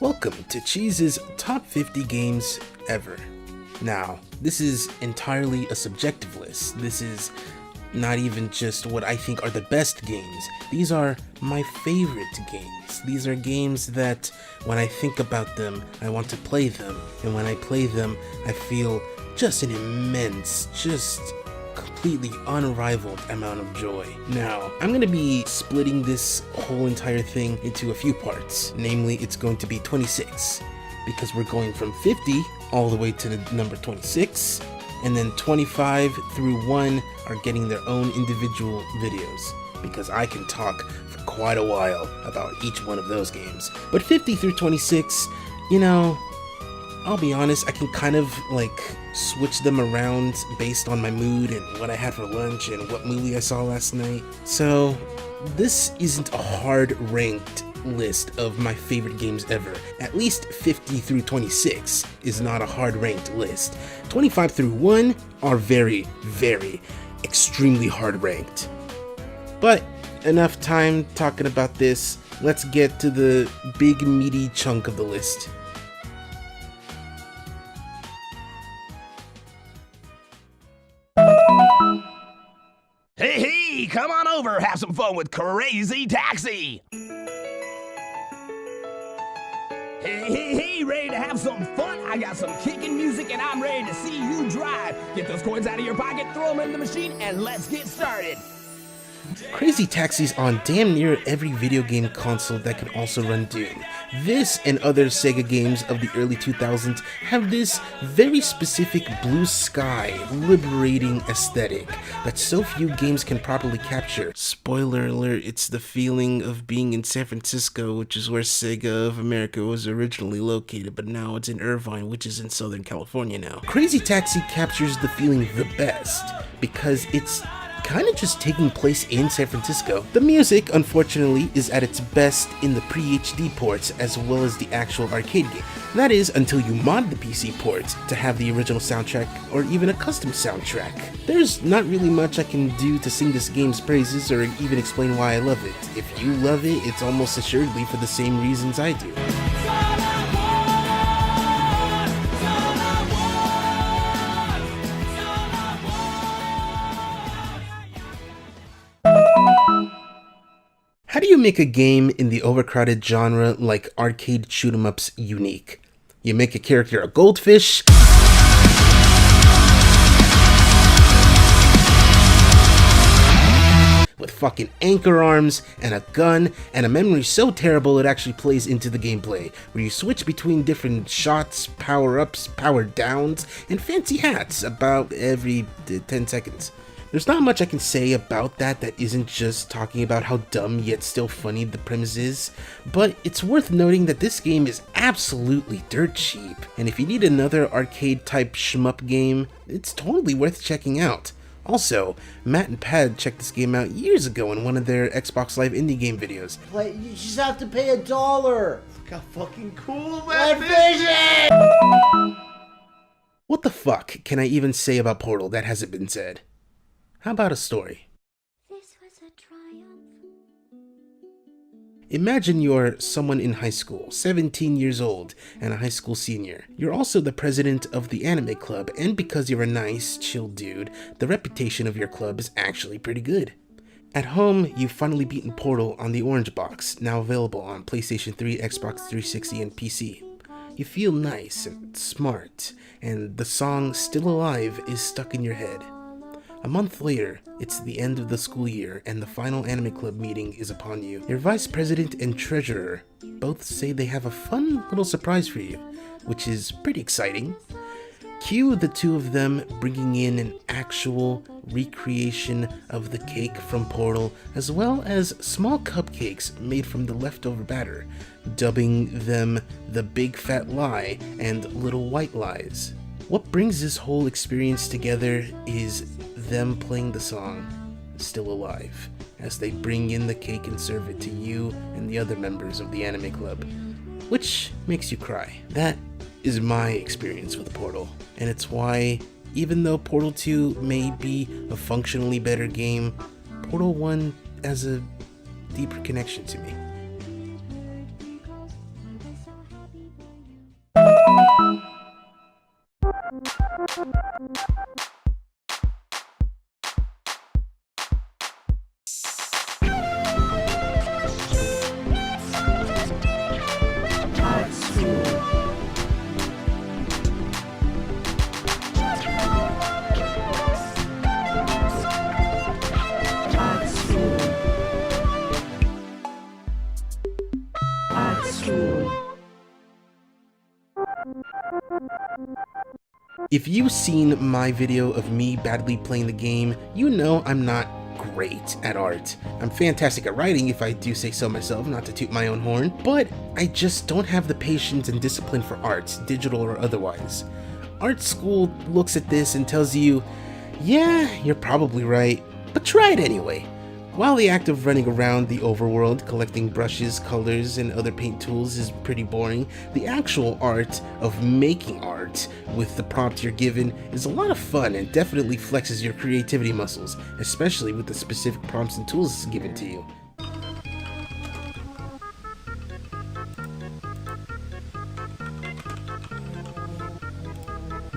Welcome to Cheez's Top 50 Games Ever. Now, this is entirely a subjective list. This is not even just what I think are the best games. These are my favorite games. These are games that, when I think about them, I want to play them. And when I play them, I feel just an immense, just completely unrivaled amount of joy. Now, I'm going to be splitting this whole entire thing into a few parts. Namely, it's going to be 26, because we're going from 50 all the way to the number 26, and then 25 through 1 are getting their own individual videos, because I can talk for quite a while about each one of those games. But 50 through 26, you know, I'll be honest, I can kind of like switch them around based on my mood and what I had for lunch and what movie I saw last night. So this isn't a hard ranked list of my favorite games ever. At least 50 through 26 is not a hard ranked list. 25 through 1 are very, extremely hard ranked. But enough time talking about this. Let's get to the big meaty chunk of the list. Hey, come on over, have some fun with Crazy Taxi! Hey, ready to have some fun? I got some kicking music and I'm ready to see you drive. Get those coins out of your pocket, throw them in the machine, and let's get started. Crazy Taxi's on damn near every video game console that can also run Doom. This and other Sega games of the early 2000s have this very specific blue sky, liberating aesthetic that so few games can properly capture. Spoiler alert, it's the feeling of being in San Francisco, which is where Sega of America was originally located, but now it's in Irvine, which is in Southern California now. Crazy Taxi captures the feeling the best because it's kind of just taking place in San Francisco. The music, unfortunately, is at its best in the pre-HD ports as well as the actual arcade game. That is, until you mod the PC ports to have the original soundtrack or even a custom soundtrack. There's not really much I can do to sing this game's praises or even explain why I love it. If you love it, it's almost assuredly for the same reasons I do. How do you make a game in the overcrowded genre like arcade shoot-'em-ups unique? You make a character a goldfish, with fucking anchor arms and a gun and a memory so terrible it actually plays into the gameplay, where you switch between different shots, power-ups, power-downs, and fancy hats about every 10 seconds. There's not much I can say about that isn't just talking about how dumb yet still funny the premise is, but it's worth noting that this game is absolutely dirt cheap, and if you need another arcade-type shmup game, it's totally worth checking out. Also, Matt and Pad checked this game out years ago in one of their Xbox Live indie game videos. You just have to pay $1. Look how fucking cool that is! What the fuck can I even say about Portal that hasn't been said? How about a story? This was a triumph. Imagine you're someone in high school, 17 years old, and a high school senior. You're also the president of the anime club, and because you're a nice, chill dude, the reputation of your club is actually pretty good. At home, you've finally beaten Portal on the Orange Box, now available on PlayStation 3, Xbox 360, and PC. You feel nice and smart, and the song Still Alive is stuck in your head. A month later, it's the end of the school year and the final anime club meeting is upon you. Your vice president and treasurer both say they have a fun little surprise for you, which is pretty exciting. Cue the two of them bringing in an actual recreation of the cake from Portal, as well as small cupcakes made from the leftover batter, dubbing them the Big Fat Lie and Little White Lies. What brings this whole experience together is them playing the song Still Alive as they bring in the cake and serve it to you and the other members of the anime club, which makes you cry. That is my experience with Portal, and it's why, even though Portal 2 may be a functionally better game, Portal 1 has a deeper connection to me. If you've seen my video of me badly playing the game, you know I'm not great at art. I'm fantastic at writing, if I do say so myself, not to toot my own horn, but I just don't have the patience and discipline for art, digital or otherwise. Art school looks at this and tells you, yeah, you're probably right, but try it anyway. While the act of running around the overworld, collecting brushes, colors, and other paint tools is pretty boring, the actual art of making art with the prompt you're given is a lot of fun and definitely flexes your creativity muscles, especially with the specific prompts and tools given to you.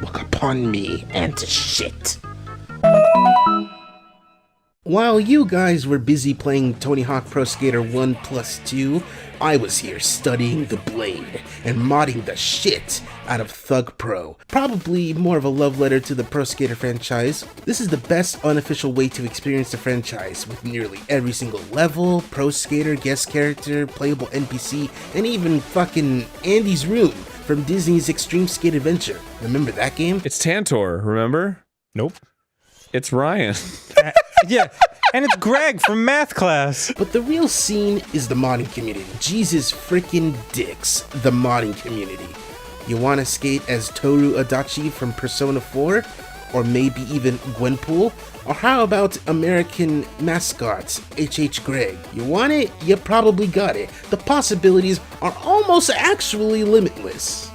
Look upon me and to shit. While you guys were busy playing Tony Hawk Pro Skater 1+2, I was here studying the blade and modding the shit out of Thug Pro. Probably more of a love letter to the Pro Skater franchise. This is the best unofficial way to experience the franchise, with nearly every single level, Pro Skater, guest character, playable NPC, and even fucking Andy's room from Disney's Extreme Skate Adventure. Remember that game? It's Tantor, remember? Nope. It's Ryan. Yeah, and it's Greg from math class. But the real scene is the modding community. Jesus freaking dicks, the modding community. You wanna skate as Toru Adachi from Persona 4? Or maybe even Gwenpool? Or how about American mascots, H.H. Greg? You want it? You probably got it. The possibilities are almost actually limitless.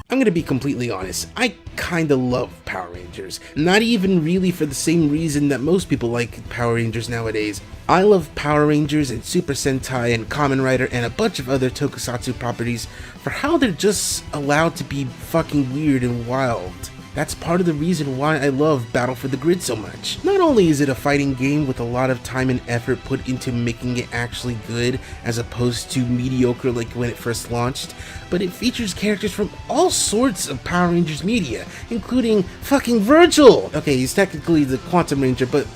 I'm gonna be completely honest, I kinda love Power Rangers. Not even really for the same reason that most people like Power Rangers nowadays. I love Power Rangers and Super Sentai and Kamen Rider and a bunch of other tokusatsu properties for how they're just allowed to be fucking weird and wild. That's part of the reason why I love Battle for the Grid so much. Not only is it a fighting game with a lot of time and effort put into making it actually good as opposed to mediocre like when it first launched, but it features characters from all sorts of Power Rangers media, including fucking Virgil! Okay, he's technically the Quantum Ranger, but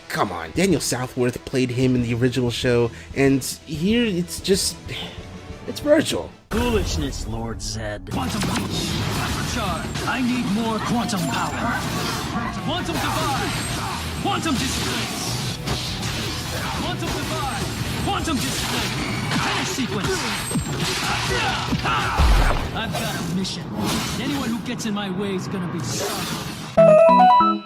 come on. Daniel Southworth played him in the original show, and here it's Virgil. Foolishness, Lord Zed. Quantum Reach! Charge! I need more quantum power! Quantum Divide! Quantum Displace! Quantum Divide! Quantum Displace! Finish sequence! I've got a mission. Anyone who gets in my way is gonna be sorry.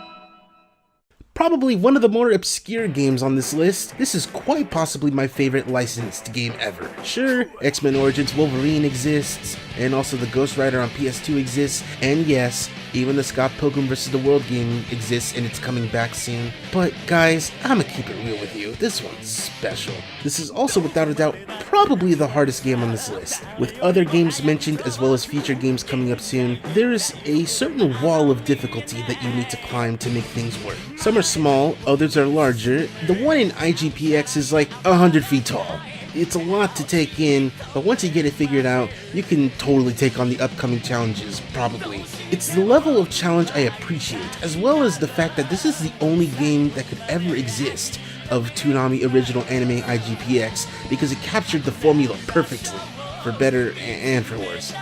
Probably one of the more obscure games on this list, this is quite possibly my favorite licensed game ever. Sure, X-Men Origins Wolverine exists, and also the Ghost Rider on PS2 exists, and yes, even the Scott Pilgrim vs. the World game exists and it's coming back soon. But guys, I'ma keep it real with you, this one's special. This is also without a doubt probably the hardest game on this list. With other games mentioned as well as future games coming up soon, there is a certain wall of difficulty that you need to climb to make things work. Some are small, others are larger. The one in IGPX is like 100 feet tall. It's a lot to take in, but once you get it figured out, you can totally take on the upcoming challenges, probably. It's the level of challenge I appreciate, as well as the fact that this is the only game that could ever exist of Toonami original anime IGPX, because it captured the formula perfectly, for better and for worse.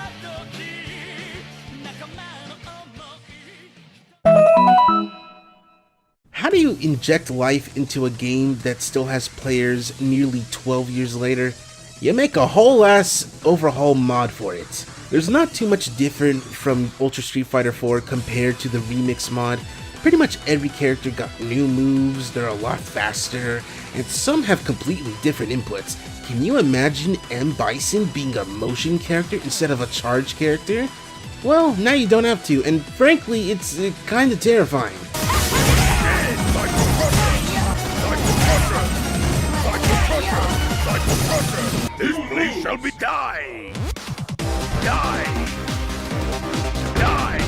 How do you inject life into a game that still has players nearly 12 years later? You make a whole ass overhaul mod for it. There's not too much different from Ultra Street Fighter 4 compared to the remix mod. Pretty much every character got new moves, they're a lot faster, and some have completely different inputs. Can you imagine M. Bison being a motion character instead of a charge character? Well, now you don't have to, and frankly, it's kinda terrifying. This place shall be die! Die! Die!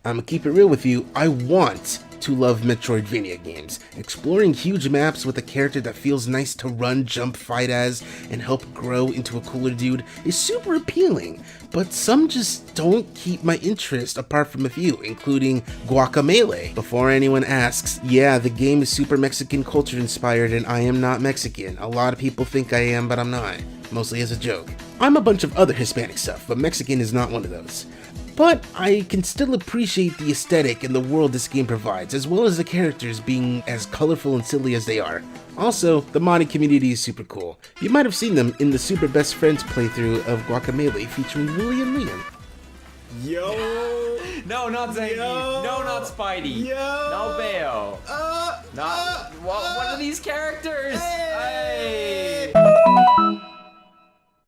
I'ma keep it real with you, I want to love Metroidvania games. Exploring huge maps with a character that feels nice to run, jump, fight as, and help grow into a cooler dude is super appealing, but some just don't keep my interest apart from a few, including Guacamelee. Before anyone asks, yeah, the game is super Mexican culture inspired and I am not Mexican. A lot of people think I am, but I'm not. Mostly as a joke. I'm a bunch of other Hispanic stuff, but Mexican is not one of those. But I can still appreciate the aesthetic and the world this game provides, as well as the characters being as colorful and silly as they are. Also, the modding community is super cool. You might have seen them in the Super Best Friends playthrough of Guacamelee featuring Willie and Liam. Yo! No, not Zangief. No, not Spidey. Yo! No Bayo. Not one of these characters. Hey!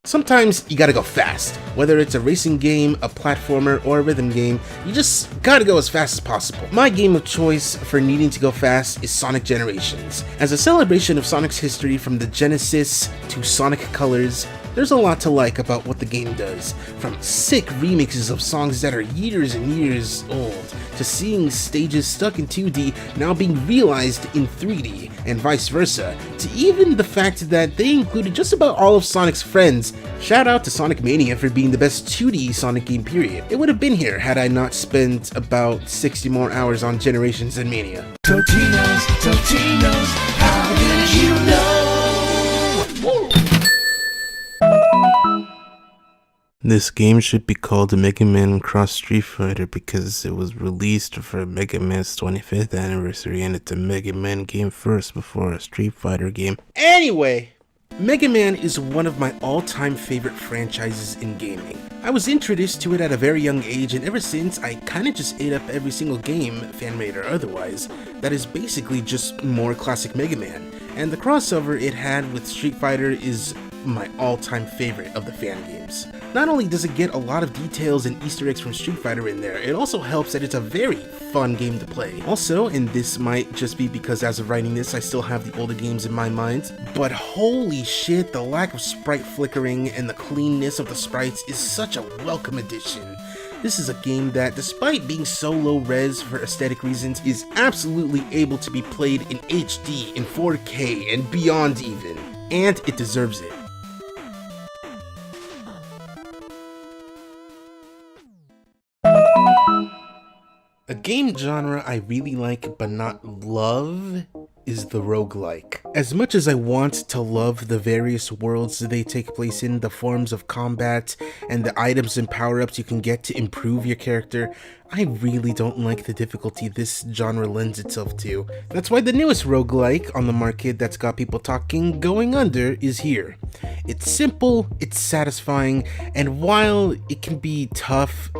Sometimes you gotta go fast. Whether it's a racing game, a platformer, or a rhythm game, you just gotta go as fast as possible. My game of choice for needing to go fast is Sonic Generations. As a celebration of Sonic's history from the Genesis to Sonic Colors, there's a lot to like about what the game does, from sick remixes of songs that are years and years old, to seeing stages stuck in 2D now being realized in 3D, and vice versa, to even the fact that they included just about all of Sonic's friends. Shout out to Sonic Mania for being the best 2D Sonic game period. It would have been here had I not spent about 60 more hours on Generations and Mania. Totinos, how did you know? This game should be called Mega Man Cross Street Fighter because it was released for Mega Man's 25th anniversary and it's a Mega Man game first before a Street Fighter game. Anyway, Mega Man is one of my all-time favorite franchises in gaming. I was introduced to it at a very young age, and ever since I kinda just ate up every single game, fan-made or otherwise, that is basically just more classic Mega Man. And the crossover it had with Street Fighter is my all-time favorite of the fan games. Not only does it get a lot of details and Easter eggs from Street Fighter in there, it also helps that it's a very fun game to play. Also, and this might just be because as of writing this I still have the older games in my mind, but holy shit, the lack of sprite flickering and the cleanness of the sprites is such a welcome addition. This is a game that, despite being so low res for aesthetic reasons, is absolutely able to be played in HD, in 4K, and beyond even. And it deserves it. A game genre I really like but not love is the roguelike. As much as I want to love the various worlds they take place in, the forms of combat, and the items and power-ups you can get to improve your character, I really don't like the difficulty this genre lends itself to. That's why the newest roguelike on the market that's got people talking going under is here. It's simple, it's satisfying, and while it can be tough,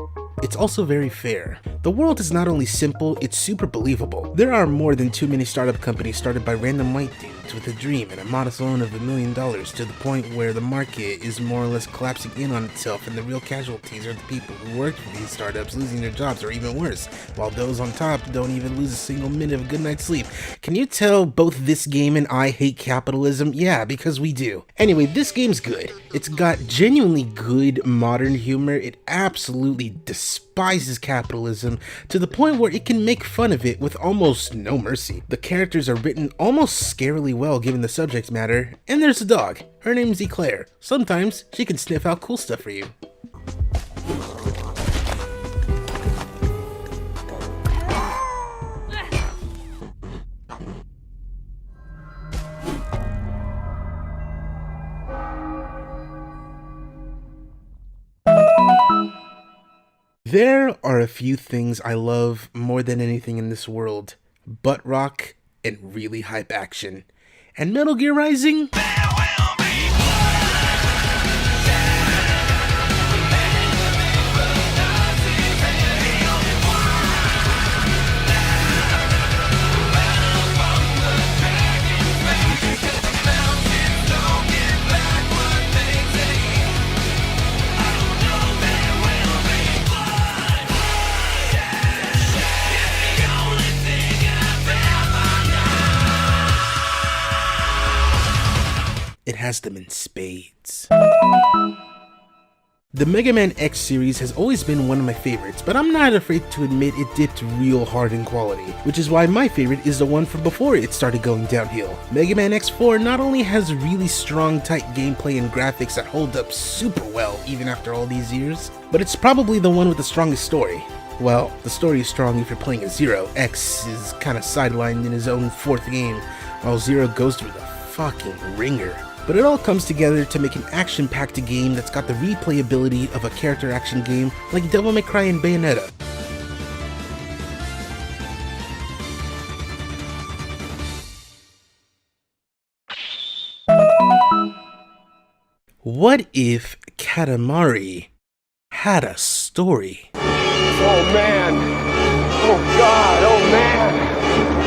it's also very fair. The world is not only simple, it's super believable. There are more than too many startup companies started by random white dudes with a dream and a modest loan of $1 million to the point where the market is more or less collapsing in on itself, and the real casualties are the people who worked for these startups losing their jobs or even worse, while those on top don't even lose a single minute of a good night's sleep. Can you tell both this game and I hate capitalism? Yeah, because we do. Anyway, this game's good. It's got genuinely good modern humor. It absolutely despises capitalism to the point where it can make fun of it with almost no mercy. The characters are written almost scarily well given the subject matter, and there's a dog. Her name's Eclair. Sometimes she can sniff out cool stuff for you. There are a few things I love more than anything in this world: butt rock and really hype action. And Metal Gear Rising? It has them in spades. The Mega Man X series has always been one of my favorites, but I'm not afraid to admit it dipped real hard in quality, which is why my favorite is the one from before it started going downhill. Mega Man X4 not only has really strong, tight gameplay and graphics that hold up super well even after all these years, but it's probably the one with the strongest story. Well, the story is strong if you're playing as Zero. X is kinda sidelined in his own 4th game, while Zero goes through the fucking ringer. But it all comes together to make an action-packed game that's got the replayability of a character action game like Devil May Cry and Bayonetta. What if Katamari had a story? Oh man! Oh god! Oh man!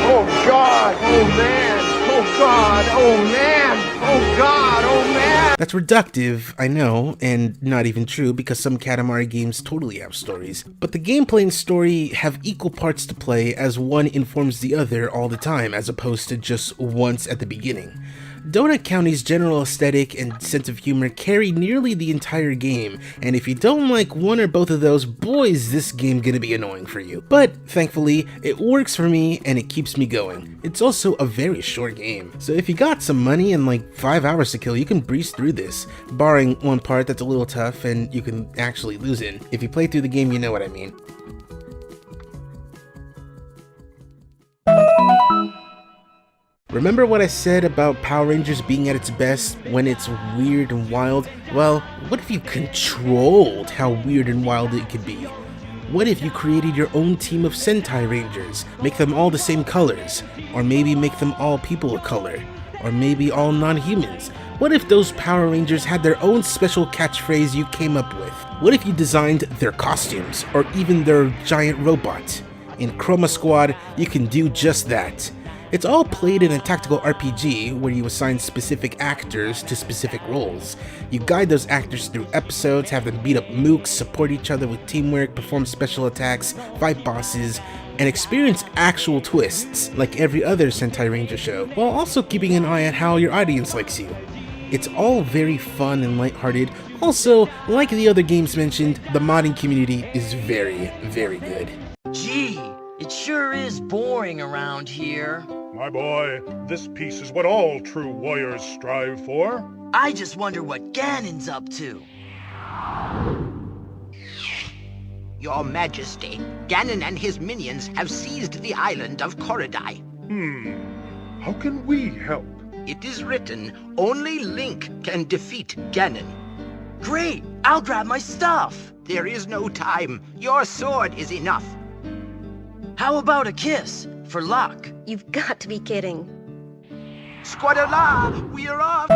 Oh god! Oh man! Oh god! Oh man! Oh god! Oh man! That's reductive, I know, and not even true because some Katamari games totally have stories. But the gameplay and story have equal parts to play as one informs the other all the time as opposed to just once at the beginning. Donut County's general aesthetic and sense of humor carry nearly the entire game, and if you don't like one or both of those, boy is this game gonna be annoying for you. But thankfully, it works for me and it keeps me going. It's also a very short game, so if you got some money and like 5 hours to kill, you can breeze through this, barring one part that's a little tough and you can actually lose in. If you play through the game, you know what I mean. Remember what I said about Power Rangers being at its best when it's weird and wild? Well, what if you controlled how weird and wild it could be? What if you created your own team of Sentai Rangers? Make them all the same colors, or maybe make them all people of color, or maybe all non-humans? What if those Power Rangers had their own special catchphrase you came up with? What if you designed their costumes, or even their giant robot? In Chroma Squad, you can do just that. It's all played in a tactical RPG where you assign specific actors to specific roles. You guide those actors through episodes, have them beat up mooks, support each other with teamwork, perform special attacks, fight bosses, and experience actual twists like every other Sentai Ranger show, while also keeping an eye on how your audience likes you. It's all very fun and lighthearted. Also, like the other games mentioned, the modding community is very, very good. Gee, it sure is boring around here. My boy, this piece is what all true warriors strive for. I just wonder what Ganon's up to. Your Majesty, Ganon and his minions have seized the island of Korodai. How can we help? It is written, only Link can defeat Ganon. Great! I'll grab my stuff! There is no time. Your sword is enough. How about a kiss? For luck? You've got to be kidding. Squadala, we are off!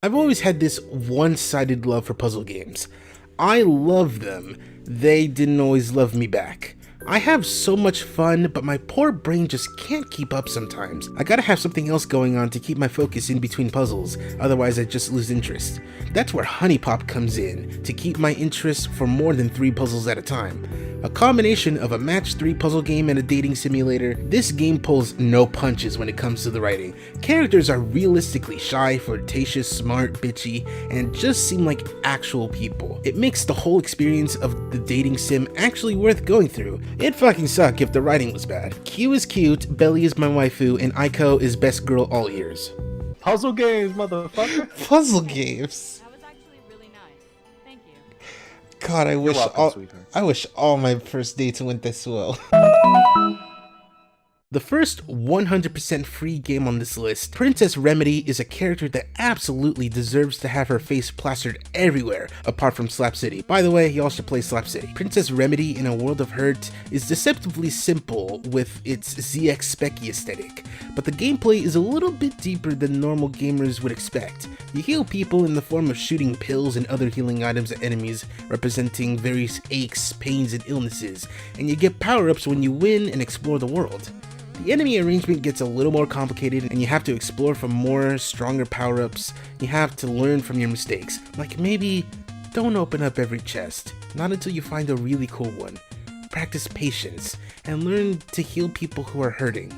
I've always had this one-sided love for puzzle games. I love them. They didn't always love me back. I have so much fun, but my poor brain just can't keep up sometimes. I gotta have something else going on to keep my focus in between puzzles, otherwise I just lose interest. That's where Honey Pop comes in, to keep my interest for more than 3 puzzles at a time. A combination of a match 3 puzzle game and a dating simulator, this game pulls no punches when it comes to the writing. Characters are realistically shy, flirtatious, smart, bitchy, and just seem like actual people. It makes the whole experience of the dating sim actually worth going through. It'd fucking suck if the writing was bad. Q is cute, Belly is my waifu, and Aiko is best girl all ears. Puzzle games, motherfucker. Puzzle games. That was actually really nice. Thank you. God, I wish all my first dates went this well. The first 100% free game on this list, Princess Remedy is a character that absolutely deserves to have her face plastered everywhere, apart from Slap City. By the way, y'all should play Slap City. Princess Remedy in a World of Hurt is deceptively simple with its ZX Specky aesthetic, but the gameplay is a little bit deeper than normal gamers would expect. You heal people in the form of shooting pills and other healing items at enemies, representing various aches, pains, and illnesses, and you get power-ups when you win and explore the world. The enemy arrangement gets a little more complicated and you have to explore for more, stronger power-ups. You have to learn from your mistakes. Like maybe, don't open up every chest, not until you find a really cool one. Practice patience, and learn to heal people who are hurting.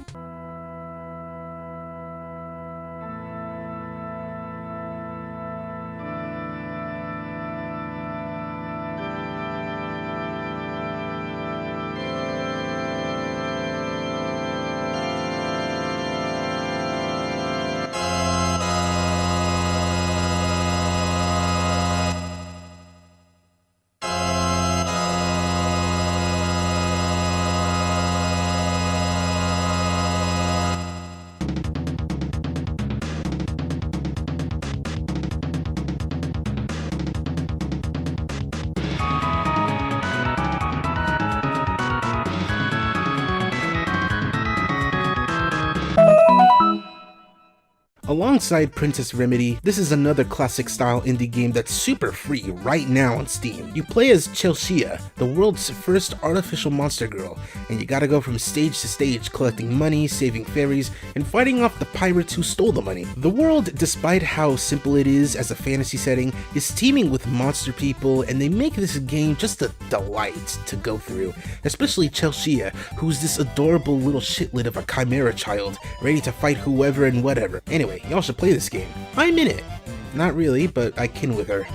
Alongside Princess Remedy, this is another classic style indie game that's super free right now on Steam. You play as Chelsea, the world's first artificial monster girl, and you gotta go from stage to stage collecting money, saving fairies, and fighting off the pirates who stole the money. The world, despite how simple it is as a fantasy setting, is teeming with monster people, and they make this game just a delight to go through, especially Chelsea, who's this adorable little shitlet of a chimera child, ready to fight whoever and whatever. Anyway, y'all should play this game. I'm in it. Not really, but I kin with her.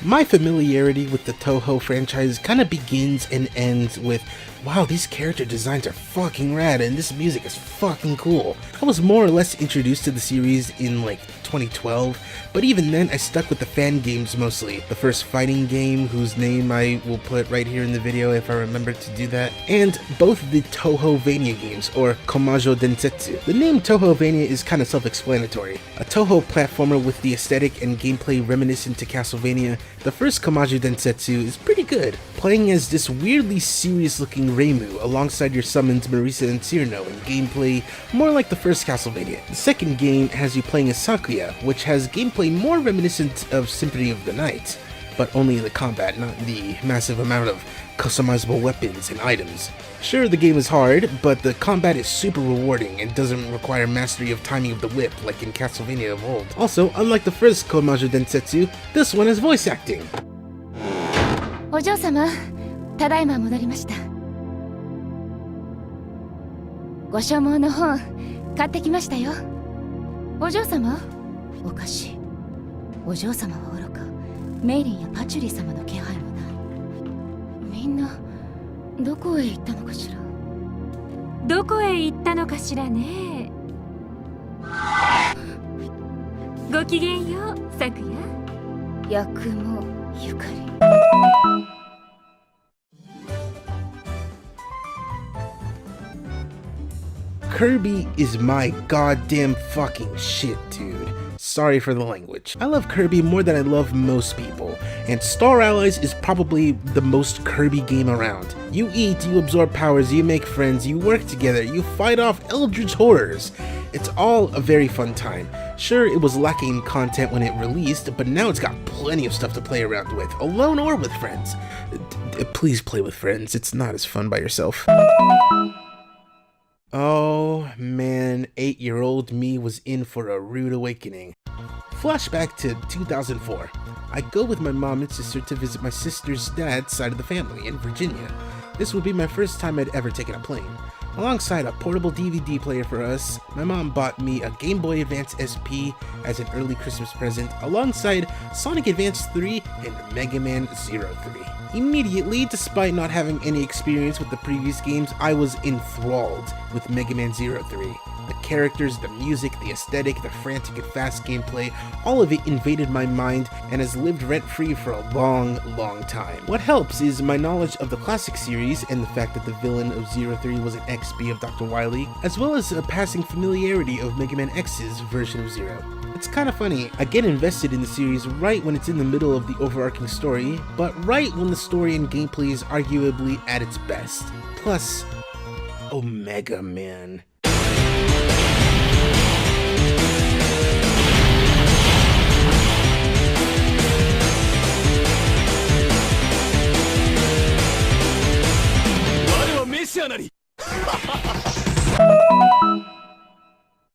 My familiarity with the Touhou franchise kind of begins and ends with, wow, these character designs are fucking rad and this music is fucking cool. I was more or less introduced to the series in like 2012, but even then I stuck with the fan games mostly. The first fighting game, whose name I will put right here in the video if I remember to do that, and both the Touhouvania games, or Komajo Densetsu. The name Touhouvania is kind of self-explanatory. A Touhou platformer with the aesthetic and gameplay reminiscent to Castlevania, the first Komajo Densetsu is pretty good, playing as this weirdly serious looking Reimu alongside your summons Marisa and Cyrano, and gameplay more like the first Castlevania. The second game has you playing as Sakuya, which has gameplay more reminiscent of Symphony of the Night, but only the combat, not the massive amount of customizable weapons and items. Sure, the game is hard, but the combat is super rewarding and doesn't require mastery of timing of the whip like in Castlevania of old. Also, unlike the first Komajo Densetsu, this one has voice acting. お嬢様、ただいま戻りました。ご所望の本、買ってきましたよ。お嬢様？おかしい。お嬢様はおろか、メイリンやパチュリー様の気配もない。みんな、どこへ行ったのかしら。どこへ行ったのかしらね。ごきげんよう、サクヤ。八雲ゆかり。Kirby is my goddamn fucking shit, dude. Sorry for the language. I love Kirby more than I love most people, and Star Allies is probably the most Kirby game around. You eat, you absorb powers, you make friends, you work together, you fight off eldritch horrors. It's all a very fun time. Sure, it was lacking in content when it released, but now it's got plenty of stuff to play around with, alone or with friends. Please play with friends, it's not as fun by yourself. Oh man, 8-year-old me was in for a rude awakening. Flashback to 2004. I go with my mom and sister to visit my sister's dad's side of the family in Virginia. This would be my first time I'd ever taken a plane. Alongside a portable DVD player for us, my mom bought me a Game Boy Advance SP as an early Christmas present, alongside Sonic Advance 3 and Mega Man 03. Immediately, despite not having any experience with the previous games, I was enthralled with Mega Man 03. The characters, the music, the aesthetic, the frantic and fast gameplay, all of it invaded my mind and has lived rent-free for a long, long time. What helps is my knowledge of the classic series and the fact that the villain of 03 was an XB of Dr. Wily, as well as a passing familiarity of Mega Man X's version of Zero. It's kind of funny, I get invested in the series right when it's in the middle of the overarching story, but right when the story and gameplay is arguably at its best. Plus, Omega Man.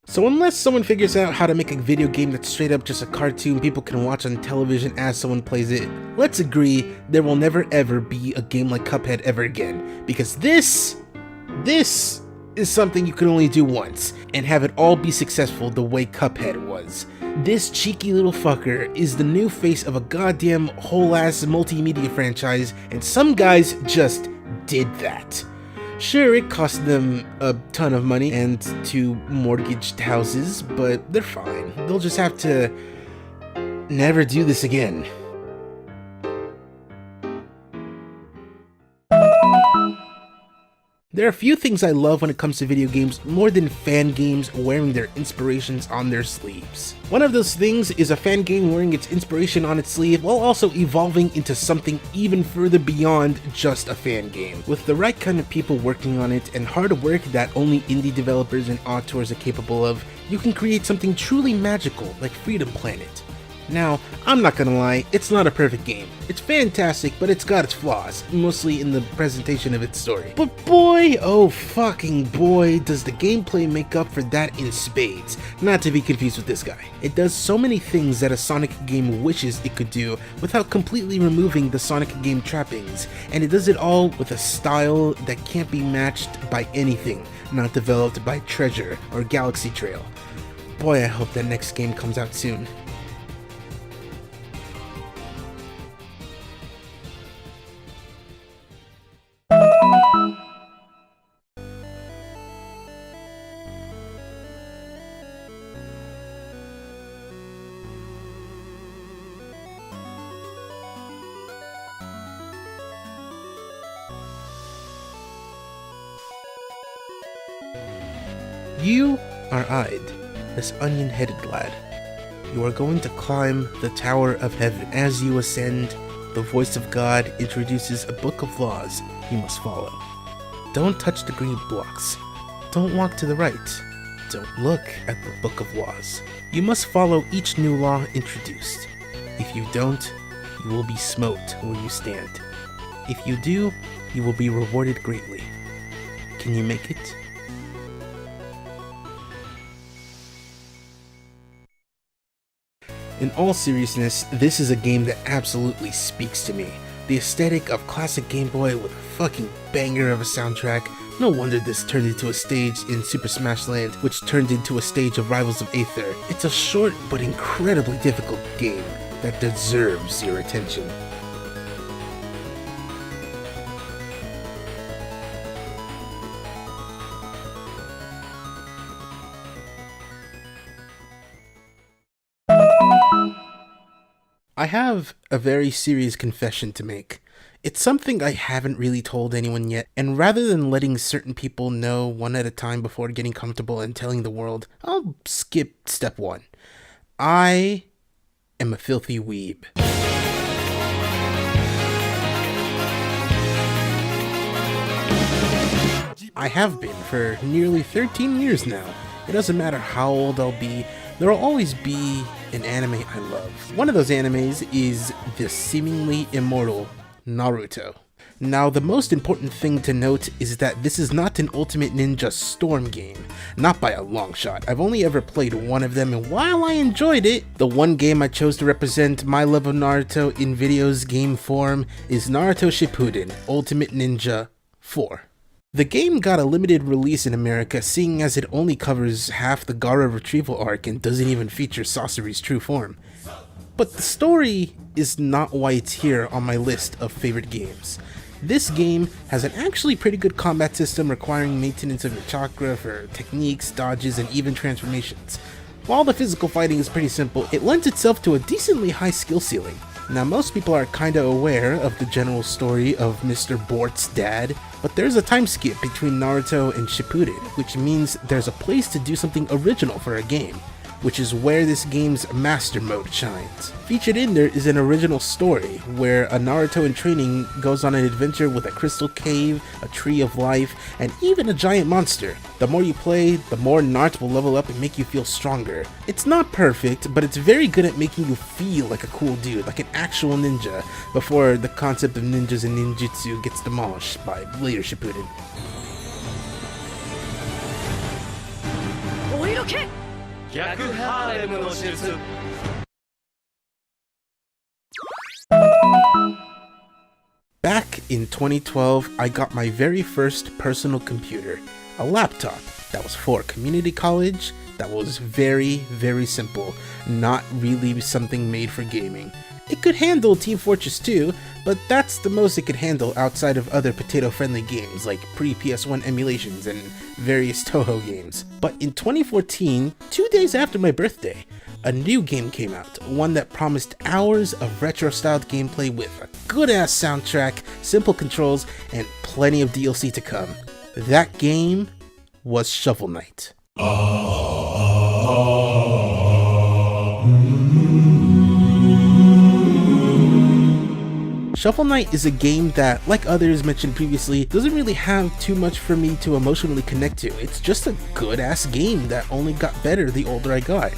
So unless someone figures out how to make a video game that's straight up just a cartoon people can watch on television as someone plays it, let's agree there will never ever be a game like Cuphead ever again, because this is something you can only do once, and have it all be successful the way Cuphead was. This cheeky little fucker is the new face of a goddamn whole-ass multimedia franchise, and some guys just did that. Sure, it cost them a ton of money and 2 mortgaged houses, but they're fine. They'll just have to never do this again. There are few things I love when it comes to video games more than fan games wearing their inspirations on their sleeves. One of those things is a fan game wearing its inspiration on its sleeve while also evolving into something even further beyond just a fan game. With the right kind of people working on it and hard work that only indie developers and auteurs are capable of, you can create something truly magical like Freedom Planet. Now, I'm not gonna lie, it's not a perfect game. It's fantastic, but it's got its flaws, mostly in the presentation of its story. But boy, oh fucking boy, does the gameplay make up for that in spades, not to be confused with this guy. It does so many things that a Sonic game wishes it could do without completely removing the Sonic game trappings, and it does it all with a style that can't be matched by anything not developed by Treasure or Galaxy Trail. Boy, I hope that next game comes out soon. You are eyed, this onion-headed lad. You are going to climb the Tower of Heaven. As you ascend, the voice of God introduces a book of laws you must follow. Don't touch the green blocks. Don't walk to the right. Don't look at the book of laws. You must follow each new law introduced. If you don't, you will be smote where you stand. If you do, you will be rewarded greatly. Can you make it? In all seriousness, this is a game that absolutely speaks to me. The aesthetic of classic Game Boy with a fucking banger of a soundtrack. No wonder this turned into a stage in Super Smash Land, which turned into a stage of Rivals of Aether. It's a short but incredibly difficult game that deserves your attention. I have a very serious confession to make. It's something I haven't really told anyone yet, and rather than letting certain people know one at a time before getting comfortable and telling the world, I'll skip step one. I am a filthy weeb. I have been for nearly 13 years now. It doesn't matter how old I'll be, there will always be an anime I love. One of those animes is the seemingly immortal Naruto. Now, the most important thing to note is that this is not an Ultimate Ninja Storm game. Not by a long shot. I've only ever played one of them, and while I enjoyed it, the one game I chose to represent my love of Naruto in video's game form is Naruto Shippuden Ultimate Ninja 4. The game got a limited release in America, seeing as it only covers half the Gaara retrieval arc and doesn't even feature Sasori's true form. But the story is not why it's here on my list of favorite games. This game has an actually pretty good combat system requiring maintenance of your chakra for techniques, dodges, and even transformations. While the physical fighting is pretty simple, it lends itself to a decently high skill ceiling. Now, most people are kinda aware of the general story of Mr. Bort's dad, but there's a time skip between Naruto and Shippuden, which means there's a place to do something original for a game, which is where this game's master mode shines. Featured in there is an original story, where a Naruto in training goes on an adventure with a crystal cave, a tree of life, and even a giant monster. The more you play, the more Naruto will level up and make you feel stronger. It's not perfect, but it's very good at making you feel like a cool dude, like an actual ninja, before the concept of ninjas and ninjutsu gets demolished by later Shippuden. Back in 2012, I got my very first personal computer, a laptop that was for community college, that was very, very simple, not really something made for gaming. It could handle Team Fortress 2, but that's the most it could handle outside of other potato-friendly games like pre-PS1 emulations and various Touhou games. But in 2014, 2 days after my birthday, a new game came out, one that promised hours of retro-styled gameplay with a good-ass soundtrack, simple controls, and plenty of DLC to come. That game was Shovel Knight. Shovel Knight is a game that, like others mentioned previously, doesn't really have too much for me to emotionally connect to. It's just a good-ass game that only got better the older I got.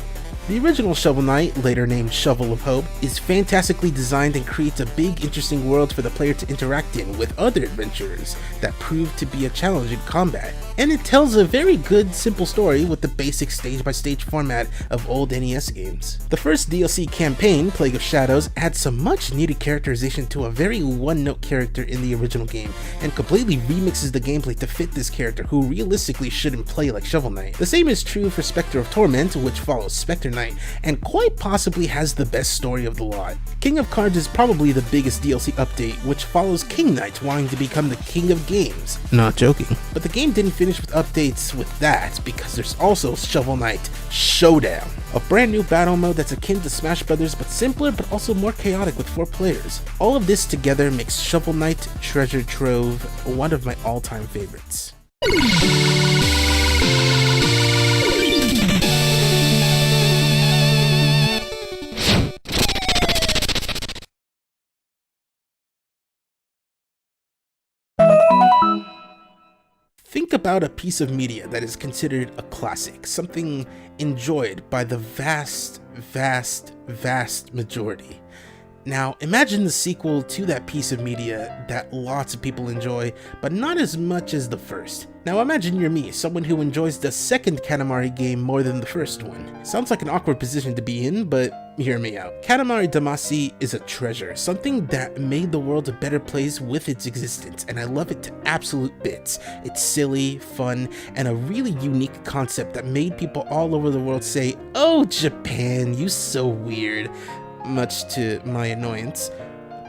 The original Shovel Knight, later named Shovel of Hope, is fantastically designed and creates a big, interesting world for the player to interact in with other adventurers that prove to be a challenge in combat. And it tells a very good, simple story with the basic stage-by-stage format of old NES games. The first DLC campaign, Plague of Shadows, adds some much-needed characterization to a very one-note character in the original game, and completely remixes the gameplay to fit this character who realistically shouldn't play like Shovel Knight. The same is true for Spectre of Torment, which follows Spectre Knight, and quite possibly has the best story of the lot. King of Cards is probably the biggest DLC update, which follows King Knight wanting to become the king of games. Not joking. But the game didn't finish with updates with that, because there's also Shovel Knight Showdown, a brand new battle mode that's akin to Smash Brothers but simpler but also more chaotic with 4 players. All of this together makes Shovel Knight Treasure Trove one of my all-time favorites. Think about a piece of media that is considered a classic, something enjoyed by the vast majority. Now, imagine the sequel to that piece of media that lots of people enjoy, but not as much as the first. Now imagine you're me, someone who enjoys the second Katamari game more than the first one. Sounds like an awkward position to be in, but hear me out. Katamari Damacy is a treasure, something that made the world a better place with its existence, and I love it to absolute bits. It's silly, fun, and a really unique concept that made people all over the world say, "Oh, Japan, you so weird," much to my annoyance.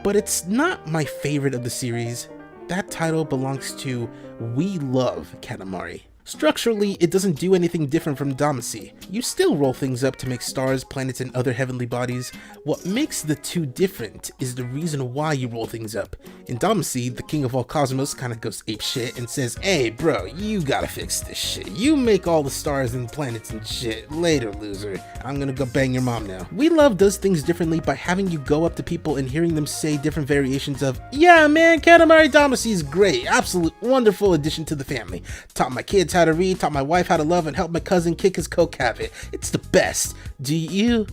But it's not my favorite of the series. That title belongs to We Love Katamari. Structurally, it doesn't do anything different from Damacy. You still roll things up to make stars, planets, and other heavenly bodies. What makes the two different is the reason why you roll things up. In Damacy, the king of all cosmos kinda goes apeshit and says, "Hey bro, you gotta fix this shit. You make all the stars and planets and shit. Later, loser. I'm gonna go bang your mom now." We Love does things differently by having you go up to people and hearing them say different variations of, "Yeah man, Katamari Damacy is great. Absolute wonderful addition to the family. Taught my kids how to read, taught my wife how to love, and helped my cousin kick his coke habit. It's the best. Do you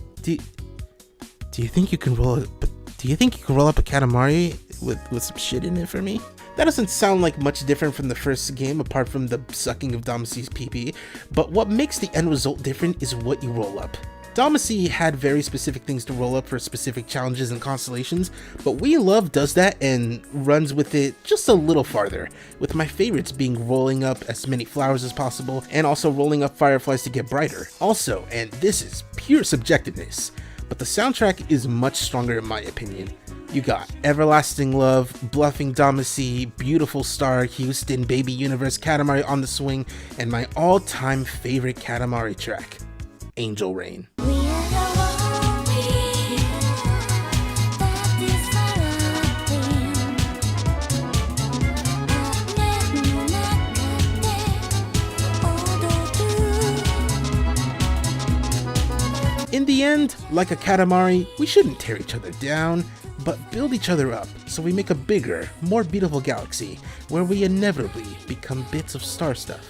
think you can roll up a Katamari with some shit in it for me?" That doesn't sound like much different from the first game apart from the sucking of Damacy's pee-pee, but what makes the end result different is what you roll up. Damacy had very specific things to roll up for specific challenges and constellations, but We Love does that and runs with it just a little farther, with my favorites being rolling up as many flowers as possible and also rolling up fireflies to get brighter. Also, and this is pure subjectiveness, but the soundtrack is much stronger in my opinion. You got Everlasting Love, Bluffing Damacy, Beautiful Star, Houston, Baby Universe, Katamari on the Swing, and my all-time favorite Katamari track, Angel Rain. In the end, like a Katamari, we shouldn't tear each other down, but build each other up so we make a bigger, more beautiful galaxy where we inevitably become bits of star stuff.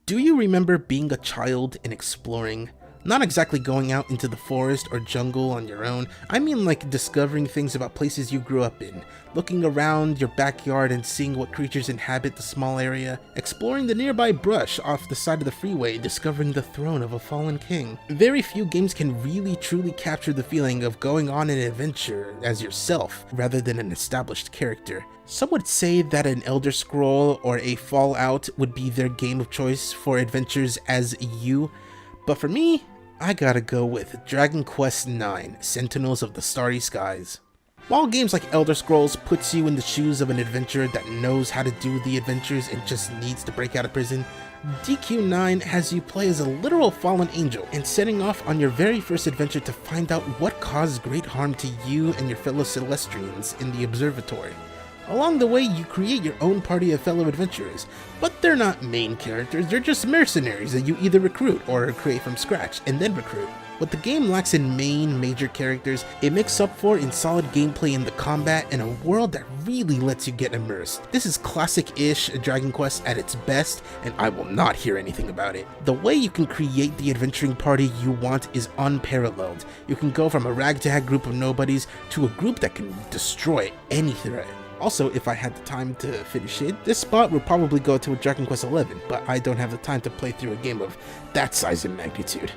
Do you remember being a child and exploring? Not exactly going out into the forest or jungle on your own, I mean like discovering things about places you grew up in, looking around your backyard and seeing what creatures inhabit the small area, exploring the nearby brush off the side of the freeway, discovering the throne of a fallen king. Very few games can really truly capture the feeling of going on an adventure as yourself, rather than an established character. Some would say that an Elder Scroll or a Fallout would be their game of choice for adventures as you, but for me, I gotta go with Dragon Quest IX, Sentinels of the Starry Skies. While games like Elder Scrolls puts you in the shoes of an adventurer that knows how to do the adventures and just needs to break out of prison, DQ9 has you play as a literal fallen angel and setting off on your very first adventure to find out what caused great harm to you and your fellow Celestians in the observatory. Along the way, you create your own party of fellow adventurers, but they're not main characters, they're just mercenaries that you either recruit or create from scratch and then recruit. What the game lacks in main major characters, it makes up for in solid gameplay in the combat and a world that really lets you get immersed. This is classic-ish Dragon Quest at its best, and I will not hear anything about it. The way you can create the adventuring party you want is unparalleled. You can go from a ragtag group of nobodies to a group that can destroy any threat. Also, if I had the time to finish it, this spot would probably go to a Dragon Quest XI, but I don't have the time to play through a game of that size and magnitude.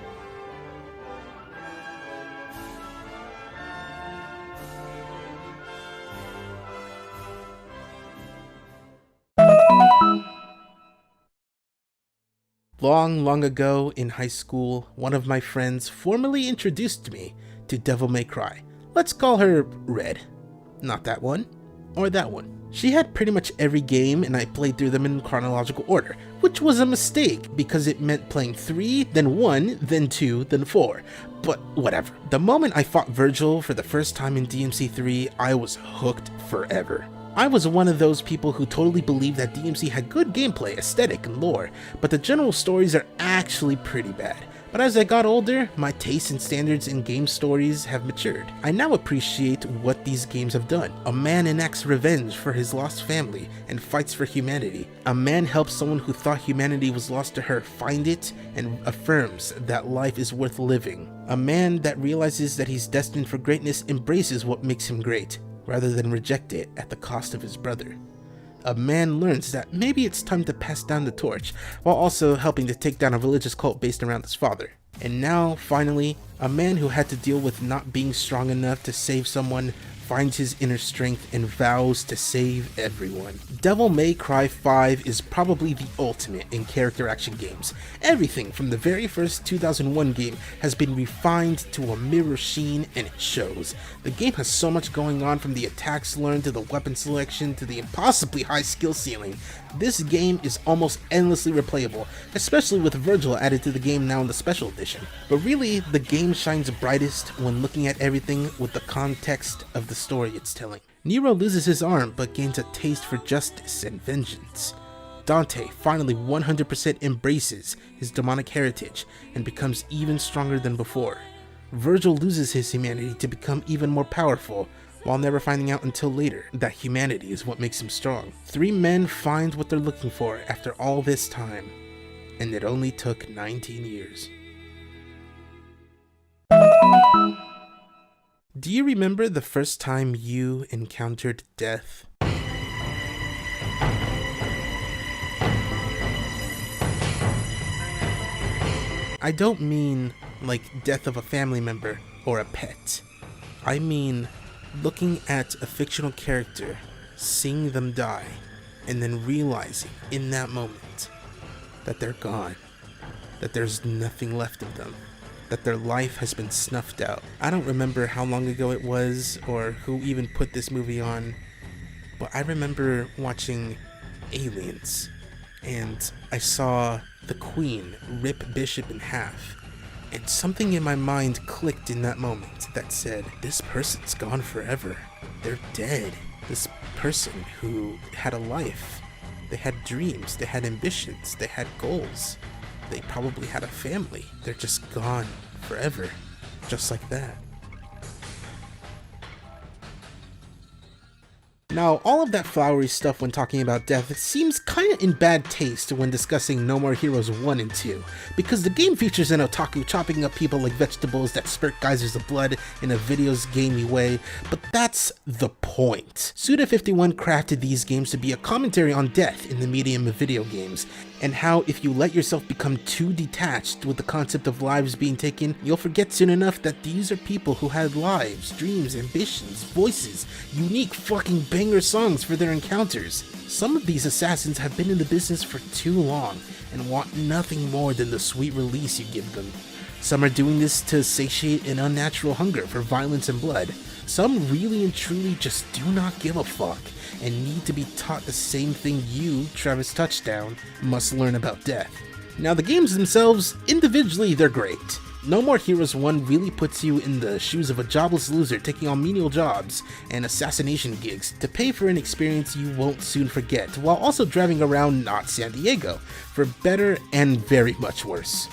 Long ago in high school, one of my friends formally introduced me to Devil May Cry. Let's call her Red. Not that one, or that one. She had pretty much every game and I played through them in chronological order, which was a mistake because it meant playing 3, then 1, then 2, then 4. But whatever. The moment I fought Virgil for the first time in DMC3, I was hooked forever. I was one of those people who totally believed that DMC had good gameplay, aesthetic, and lore, but the general stories are actually pretty bad. But as I got older, my tastes and standards in game stories have matured. I now appreciate what these games have done. A man enacts revenge for his lost family and fights for humanity. A man helps someone who thought humanity was lost to her find it and affirms that life is worth living. A man that realizes that he's destined for greatness embraces what makes him great, rather than reject it at the cost of his brother. A man learns that maybe it's time to pass down the torch, while also helping to take down a religious cult based around his father. And now, finally, a man who had to deal with not being strong enough to save someone finds his inner strength and vows to save everyone. Devil May Cry 5 is probably the ultimate in character action games. Everything from the very first 2001 game has been refined to a mirror sheen, and it shows. The game has so much going on, from the attacks learned to the weapon selection to the impossibly high skill ceiling. This game is almost endlessly replayable, especially with Virgil added to the game now in the special edition. But really, the game shines brightest when looking at everything with the context of the story it's telling. Nero loses his arm but gains a taste for justice and vengeance. Dante finally 100% embraces his demonic heritage and becomes even stronger than before. Virgil loses his humanity to become even more powerful, while never finding out until later that humanity is what makes him strong. 3 men find what they're looking for after all this time, and it only took 19 years. Do you remember the first time you encountered death? I don't mean like death of a family member or a pet. I mean looking at a fictional character, seeing them die, and then realizing in that moment that they're gone, that there's nothing left of them, that their life has been snuffed out. I don't remember how long ago it was or who even put this movie on, but I remember watching Aliens, and I saw the Queen rip Bishop in half, and something in my mind clicked in that moment that said, this person's gone forever. They're dead. This person who had a life, they had dreams, they had ambitions, they had goals. They probably had a family. They're just gone forever, just like that. Now, all of that flowery stuff when talking about death, it seems kinda in bad taste when discussing No More Heroes 1 and 2, because the game features an otaku chopping up people like vegetables that spurt geysers of blood in a video's gamey way, but that's the point. Suda51 crafted these games to be a commentary on death in the medium of video games, and how if you let yourself become too detached with the concept of lives being taken, you'll forget soon enough that these are people who had lives, dreams, ambitions, voices, unique fucking banger songs for their encounters. Some of these assassins have been in the business for too long and want nothing more than the sweet release you give them. Some are doing this to satiate an unnatural hunger for violence and blood. Some really and truly just do not give a fuck and need to be taught the same thing you, Travis Touchdown, must learn about death. Now the games themselves, individually they're great. No More Heroes 1 really puts you in the shoes of a jobless loser taking on menial jobs and assassination gigs to pay for an experience you won't soon forget, while also driving around not San Diego, for better and very much worse.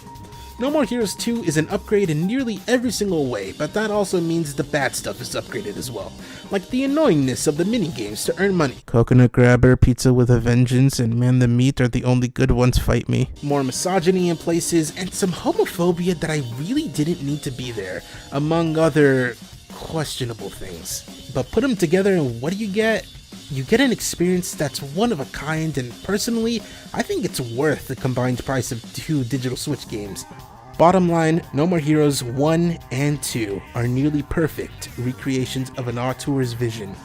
No More Heroes 2 is an upgrade in nearly every single way, but that also means the bad stuff is upgraded as well, like the annoyingness of the minigames to earn money. Coconut grabber, pizza with a vengeance, and man the meat are the only good ones, fight me. More misogyny in places, and some homophobia that I really didn't need to be there, among other questionable things. But put them together and what do you get? You get an experience that's one of a kind, and personally, I think it's worth the combined price of 2 Digital Switch games. Bottom line, No More Heroes 1 and 2 are nearly perfect recreations of an auteur's vision.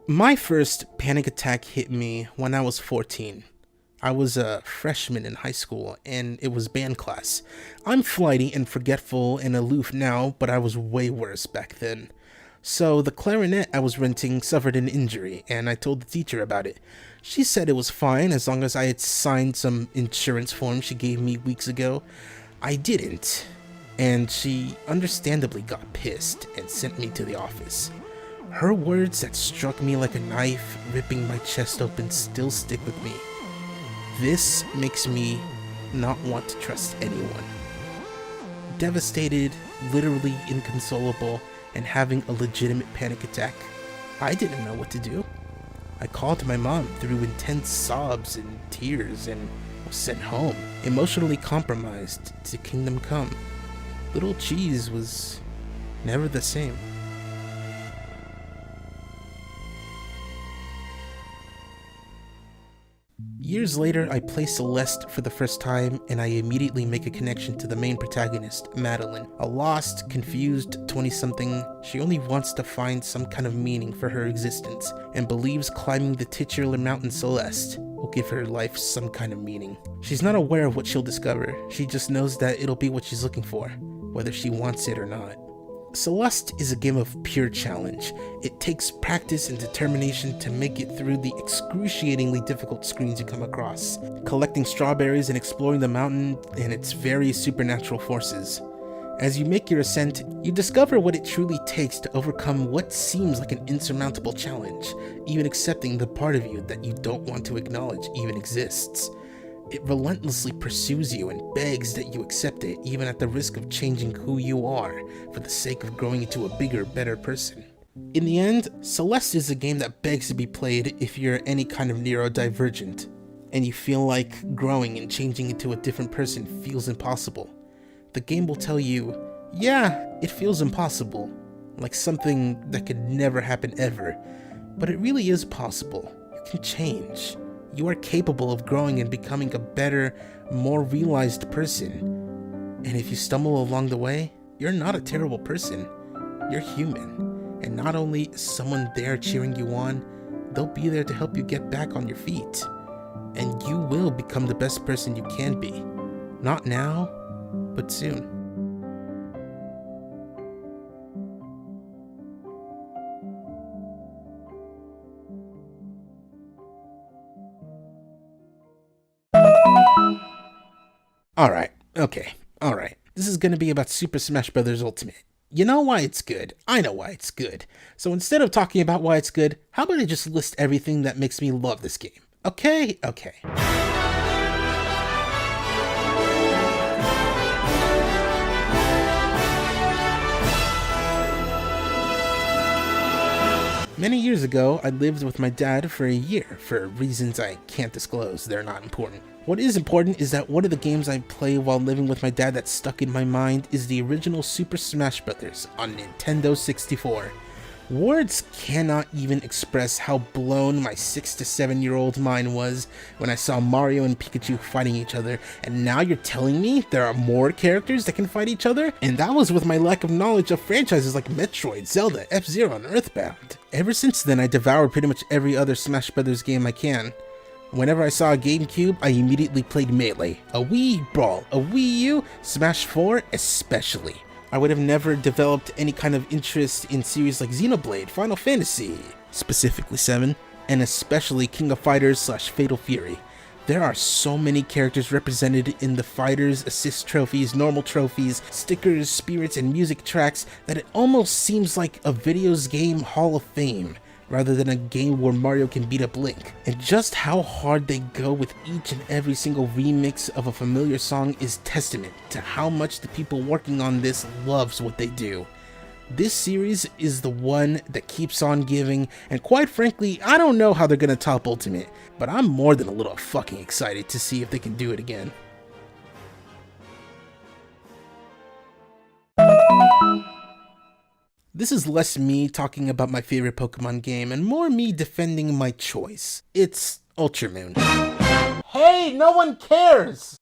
My first panic attack hit me when I was 14. I was a freshman in high school, and it was band class. I'm flighty and forgetful and aloof now, but I was way worse back then. So the clarinet I was renting suffered an injury, and I told the teacher about it. She said it was fine as long as I had signed some insurance form she gave me weeks ago. I didn't, and she understandably got pissed and sent me to the office. Her words that struck me like a knife, ripping my chest open, still stick with me. This makes me not want to trust anyone. Devastated, literally inconsolable, and having a legitimate panic attack, I didn't know what to do. I called my mom through intense sobs and tears and was sent home, emotionally compromised to Kingdom Come. Little Cheez was never the same. Years later, I play Celeste for the first time, and I immediately make a connection to the main protagonist, Madeline. A lost, confused 20-something, she only wants to find some kind of meaning for her existence, and believes climbing the titular mountain Celeste will give her life some kind of meaning. She's not aware of what she'll discover, she just knows that it'll be what she's looking for, whether she wants it or not. Celeste is a game of pure challenge. It takes practice and determination to make it through the excruciatingly difficult screens you come across, collecting strawberries and exploring the mountain and its various supernatural forces. As you make your ascent, you discover what it truly takes to overcome what seems like an insurmountable challenge, even accepting the part of you that you don't want to acknowledge even exists. It relentlessly pursues you and begs that you accept it, even at the risk of changing who you are for the sake of growing into a bigger, better person. In the end, Celeste is a game that begs to be played if you're any kind of neurodivergent, and you feel like growing and changing into a different person feels impossible. The game will tell you, yeah, it feels impossible, like something that could never happen ever, but it really is possible. You can change. You are capable of growing and becoming a better, more realized person. And if you stumble along the way, you're not a terrible person. You're human. And not only is someone there cheering you on, they'll be there to help you get back on your feet. And you will become the best person you can be. Not now, but soon. Alright. This is gonna be about Super Smash Bros. Ultimate. You know why it's good. I know why it's good. So instead of talking about why it's good, how about I just list everything that makes me love this game? Okay. Many years ago, I lived with my dad for a year, for reasons I can't disclose, they're not important. What is important is that one of the games I play while living with my dad that's stuck in my mind is the original Super Smash Bros. On Nintendo 64. Words cannot even express how blown my 6 to 7 year old mind was when I saw Mario and Pikachu fighting each other, and now you're telling me there are more characters that can fight each other? And that was with my lack of knowledge of franchises like Metroid, Zelda, F-Zero, and Earthbound. Ever since then, I devoured pretty much every other Smash Brothers game I can. Whenever I saw a GameCube, I immediately played Melee, a Wii Brawl, a Wii U, Smash 4 especially. I would have never developed any kind of interest in series like Xenoblade, Final Fantasy, specifically 7, and especially King of Fighters / Fatal Fury. There are so many characters represented in the fighters, assist trophies, normal trophies, stickers, spirits, and music tracks that it almost seems like a videos game Hall of Fame, rather than a game where Mario can beat up Link. And just how hard they go with each and every single remix of a familiar song is testament to how much the people working on this loves what they do. This series is the one that keeps on giving, and quite frankly, I don't know how they're gonna top Ultimate, but I'm more than a little fucking excited to see if they can do it again. This is less me talking about my favorite Pokemon game and more me defending my choice. It's Ultra Moon. Hey, no one cares!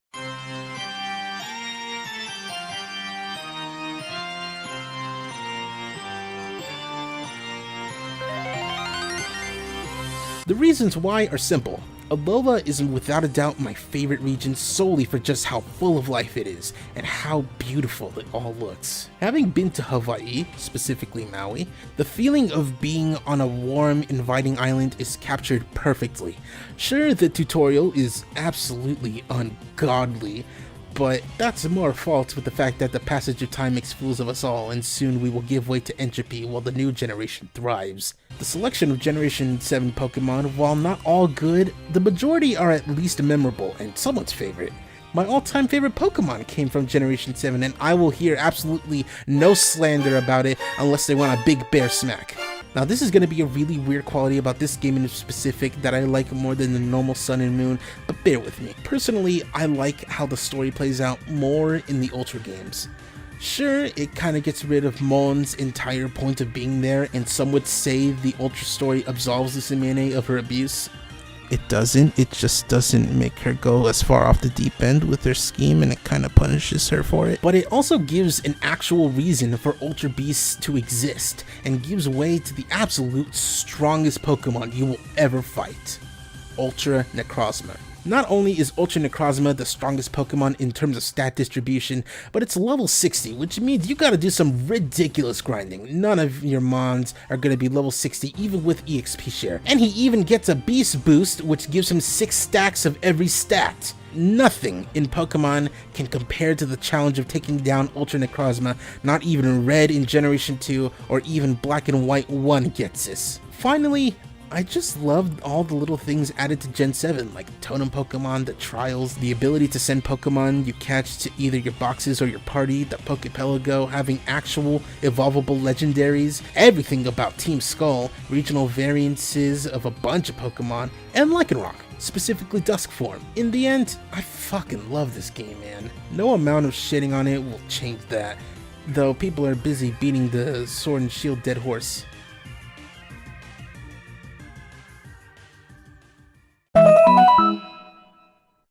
The reasons why are simple. Alola is without a doubt my favorite region solely for just how full of life it is, and how beautiful it all looks. Having been to Hawaii, specifically Maui, the feeling of being on a warm, inviting island is captured perfectly. Sure, the tutorial is absolutely ungodly, but that's more fault with the fact that the passage of time makes fools of us all, and soon we will give way to entropy while the new generation thrives. The selection of Generation 7 Pokemon, while not all good, the majority are at least memorable and someone's favorite. My all-time favorite Pokemon came from Generation 7, and I will hear absolutely no slander about it unless they want a big bear smack. Now this is going to be a really weird quality about this game in specific that I like more than the normal Sun and Moon, but bear with me. Personally, I like how the story plays out more in the Ultra games. Sure, it kind of gets rid of Mon's entire point of being there, and some would say the Ultra story absolves Lucimene of her abuse. It doesn't, it just doesn't make her go as far off the deep end with her scheme, and it kind of punishes her for it. But it also gives an actual reason for Ultra Beasts to exist, and gives way to the absolute strongest Pokemon you will ever fight, Ultra Necrozma. Not only is Ultra Necrozma the strongest Pokemon in terms of stat distribution, but it's level 60, which means you gotta do some ridiculous grinding. None of your Mons are gonna be level 60 even with EXP share. And he even gets a Beast Boost, which gives him 6 stacks of every stat. Nothing in Pokemon can compare to the challenge of taking down Ultra Necrozma. Not even Red in Generation 2 or even Black and White 1 gets this. Finally, I just loved all the little things added to Gen 7, like Totem Pokemon, the trials, the ability to send Pokemon you catch to either your boxes or your party, the Pokepelago, having actual evolvable legendaries, everything about Team Skull, regional variances of a bunch of Pokemon, and Lycanroc, specifically Dusk form. In the end, I fucking love this game, man. No amount of shitting on it will change that, though people are busy beating the Sword and Shield dead horse.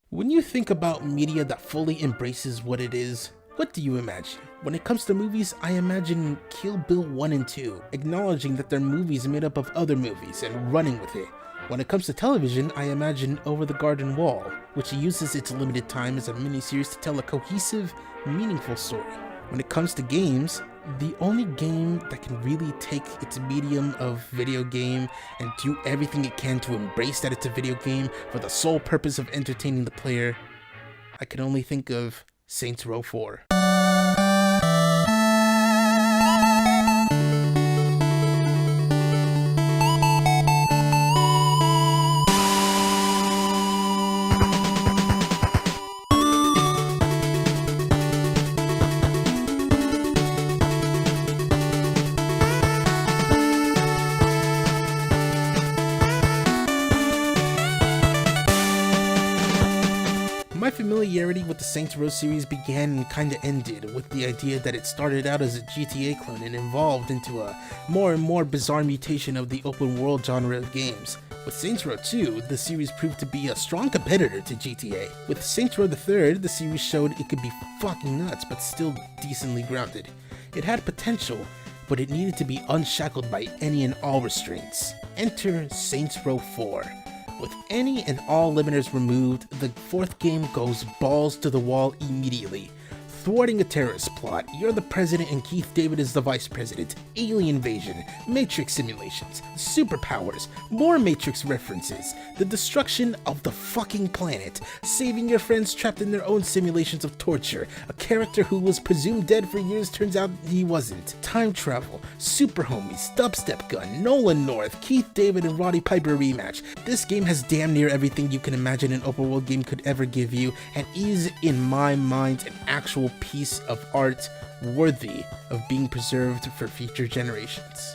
When you think about media that fully embraces what it is, what do you imagine? When it comes to movies, I imagine Kill Bill 1 and 2, acknowledging that they're movies made up of other movies and running with it. When it comes to television, I imagine Over the Garden Wall, which uses its limited time as a miniseries to tell a cohesive, meaningful story. When it comes to games, the only game that can really take its medium of video game and do everything it can to embrace that it's a video game for the sole purpose of entertaining the player, I can only think of Saints Row 4. familiarity with the Saints Row series began and kinda ended with the idea that it started out as a GTA clone and evolved into a more and more bizarre mutation of the open world genre of games. With Saints Row 2, the series proved to be a strong competitor to GTA. With Saints Row the Third, the series showed it could be fucking nuts, but still decently grounded. It had potential, but it needed to be unshackled by any and all restraints. Enter Saints Row 4. With any and all limiters removed, the fourth game goes balls to the wall immediately. Thwarting a terrorist plot, you're the president and Keith David is the vice president, alien invasion, Matrix simulations, superpowers, more Matrix references, the destruction of the fucking planet, saving your friends trapped in their own simulations of torture, a character who was presumed dead for years turns out he wasn't, time travel, super homies, dubstep gun, Nolan North, Keith David and Roddy Piper rematch. This game has damn near everything you can imagine an open world game could ever give you, and is, in my mind, an actual piece of art worthy of being preserved for future generations.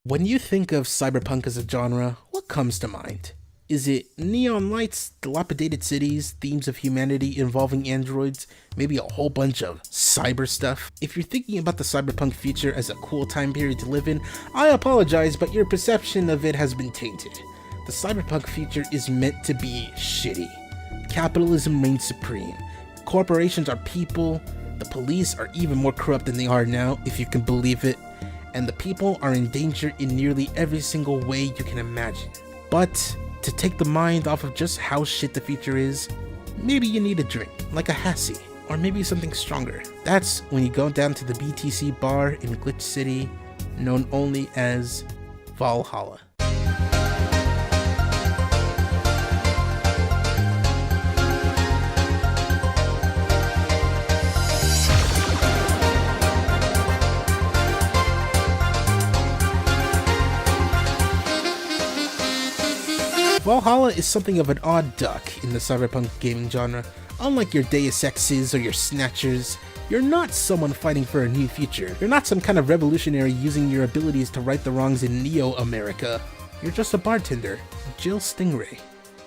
When you think of cyberpunk as a genre, what comes to mind? Is it neon lights, dilapidated cities, themes of humanity involving androids, maybe a whole bunch of cyber stuff? If you're thinking about the cyberpunk future as a cool time period to live in, I apologize, but your perception of it has been tainted. The cyberpunk future is meant to be shitty. Capitalism reigns supreme. Corporations are people, the police are even more corrupt than they are now, if you can believe it, and the people are in danger in nearly every single way you can imagine. But to take the mind off of just how shit the future is, maybe you need a drink, like a Hassie, or maybe something stronger. That's when you go down to the BTC bar in Glitch City, known only as Valhalla. Valhalla is something of an odd duck in the cyberpunk gaming genre. Unlike your Deus Exes or your Snatchers, you're not someone fighting for a new future. You're not some kind of revolutionary using your abilities to right the wrongs in Neo-America. You're just a bartender, Jill Stingray.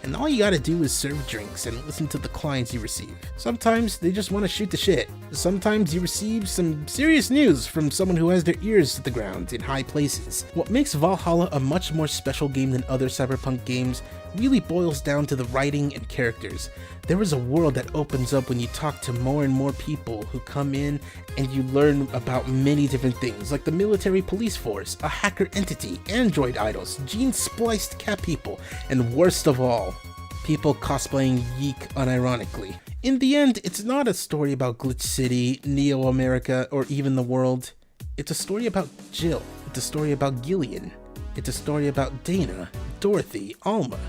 And all you gotta do is serve drinks and listen to the clients you receive. Sometimes they just want to shoot the shit. Sometimes you receive some serious news from someone who has their ears to the ground in high places. What makes Valhalla a much more special game than other cyberpunk games really boils down to the writing and characters. There is a world that opens up when you talk to more and more people who come in, and you learn about many different things, like the military police force, a hacker entity, android idols, gene-spliced cat people, and worst of all, people cosplaying Yeek unironically. In the end, it's not a story about Glitch City, Neo-America, or even the world. It's a story about Jill. It's a story about Gillian. It's a story about Dana, Dorothy, Alma.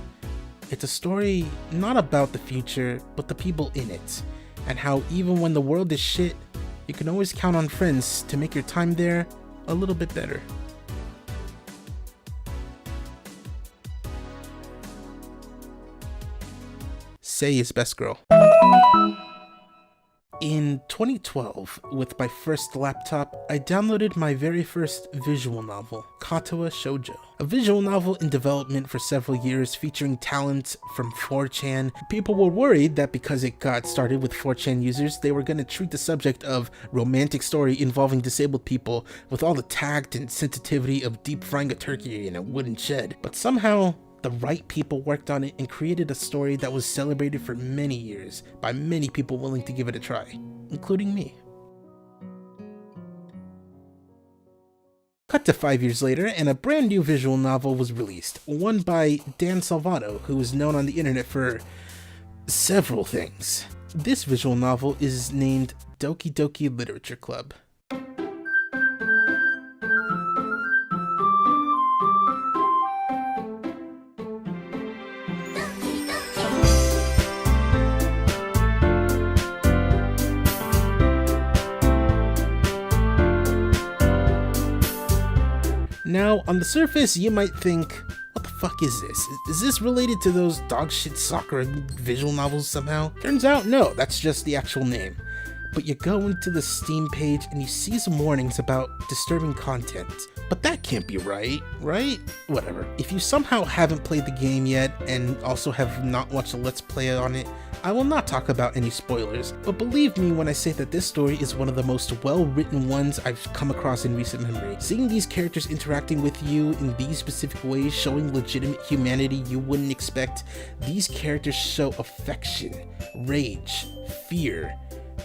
It's a story not about the future, but the people in it, and how even when the world is shit, you can always count on friends to make your time there a little bit better. Say his best girl. In 2012, with my first laptop, I downloaded my very first visual novel, Katawa Shoujo. A visual novel in development for several years featuring talent from 4chan. People were worried that because it got started with 4chan users, they were going to treat the subject of romantic story involving disabled people with all the tact and sensitivity of deep frying a turkey in a wooden shed. But somehow, the right people worked on it and created a story that was celebrated for many years by many people willing to give it a try, including me. Cut to 5 years later, and a brand new visual novel was released, one by Dan Salvato, who is known on the internet for several things. This visual novel is named Doki Doki Literature Club. Now, on the surface, you might think, what the fuck is this? Is this related to those dogshit soccer visual novels somehow? Turns out, no, that's just the actual name. But you go into the Steam page and you see some warnings about disturbing content, But that can't be right? Whatever. If you somehow haven't played the game yet and also have not watched a Let's Play on it, I will not talk about any spoilers, but believe me when I say that this story is one of the most well-written ones I've come across in recent memory. Seeing these characters interacting with you in these specific ways, showing legitimate humanity you wouldn't expect, these characters show affection, rage, fear,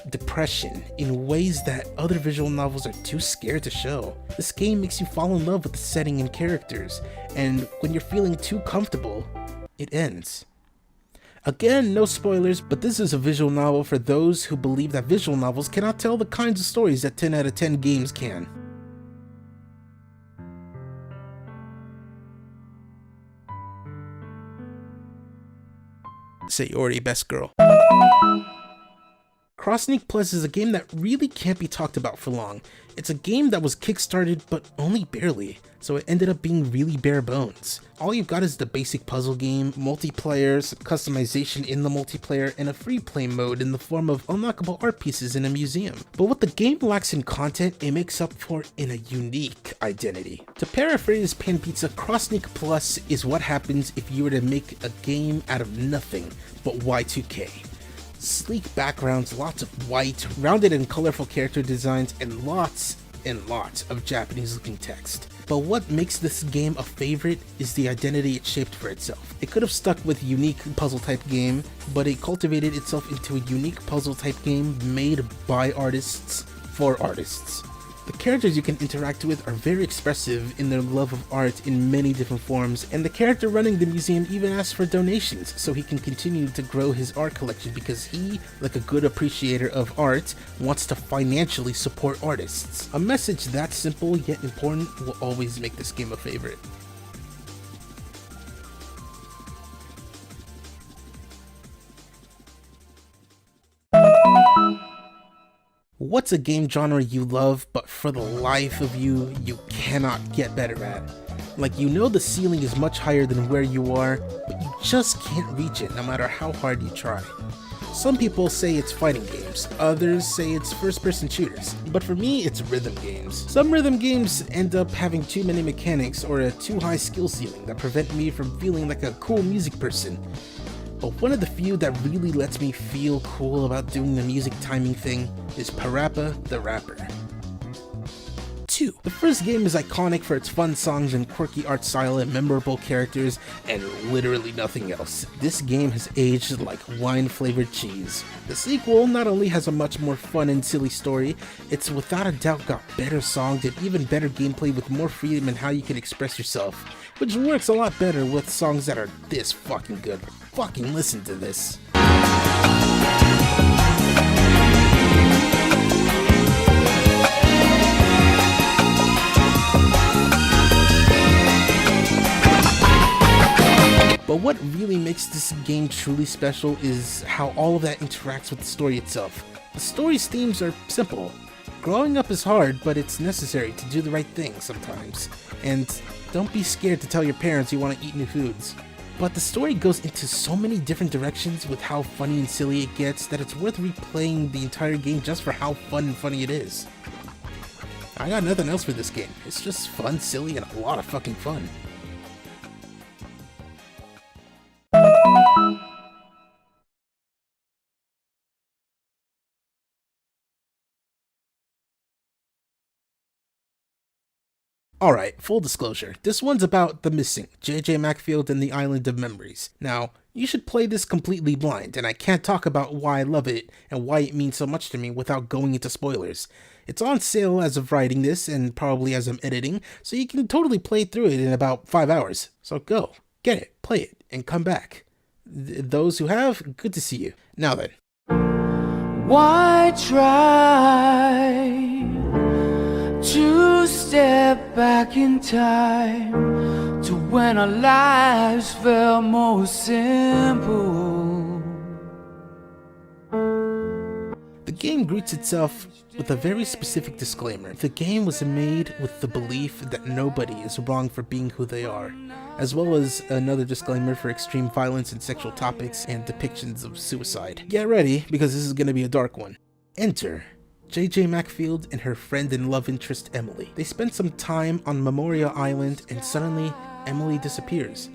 depression in ways that other visual novels are too scared to show. This game makes you fall in love with the setting and characters, and when you're feeling too comfortable, it ends. Again, no spoilers, but this is a visual novel for those who believe that visual novels cannot tell the kinds of stories that 10 out of 10 games can. Sayori, best girl. Cross Sneak Plus is a game that really can't be talked about for long. It's a game that was kickstarted, but only barely, so it ended up being really bare bones. All you've got is the basic puzzle game, multiplayer, some customization in the multiplayer, and a free play mode in the form of unlockable art pieces in a museum. But what the game lacks in content, it makes up for in a unique identity. To paraphrase Pan Pizza, Cross Sneak Plus is what happens if you were to make a game out of nothing but Y2K. Sleek backgrounds, lots of white, rounded and colorful character designs, and lots of Japanese looking text. But what makes this game a favorite is the identity it shaped for itself. It could have stuck with unique puzzle type game, but it cultivated itself into a unique puzzle type game made by artists for artists. The characters you can interact with are very expressive in their love of art in many different forms, and the character running the museum even asks for donations so he can continue to grow his art collection because he, like a good appreciator of art, wants to financially support artists. A message that simple yet important will always make this game a favorite. What's a game genre you love, but for the life of you, you cannot get better at? Like, you know the ceiling is much higher than where you are, but you just can't reach it no matter how hard you try. Some people say it's fighting games, others say it's first-person shooters, but for me it's rhythm games. Some rhythm games end up having too many mechanics or a too high skill ceiling that prevent me from feeling like a cool music person. But one of the few that really lets me feel cool about doing the music timing thing is Parappa the Rapper. 2. The first game is iconic for its fun songs and quirky art style and memorable characters and literally nothing else. This game has aged like wine-flavored cheese. The sequel not only has a much more fun and silly story, it's without a doubt got better songs and even better gameplay with more freedom in how you can express yourself, which works a lot better with songs that are this fucking good. Fucking listen to this. But what really makes this game truly special is how all of that interacts with the story itself. The story's themes are simple. Growing up is hard, but it's necessary to do the right thing sometimes. And don't be scared to tell your parents you want to eat new foods. But the story goes into so many different directions with how funny and silly it gets that it's worth replaying the entire game just for how fun and funny it is. I got nothing else for this game. It's just fun, silly, and a lot of fucking fun. Alright, full disclosure, this one's about The Missing, J.J. Macfield and the Island of Memories. Now, you should play this completely blind, and I can't talk about why I love it and why it means so much to me without going into spoilers. It's on sale as of writing this, and probably as I'm editing, so you can totally play through it in about 5 hours. So go, get it, play it, and come back. Those who have, good to see you. Now then. Why try to step back in time to when our lives felt more simple? The game greets itself with a very specific disclaimer. The game was made with the belief that nobody is wrong for being who they are, as well as another disclaimer for extreme violence and sexual topics and depictions of suicide. Get ready, because this is going to be a dark one. Enter JJ Macfield and her friend and love interest Emily. They spend some time on Memorial Island and suddenly Emily disappears.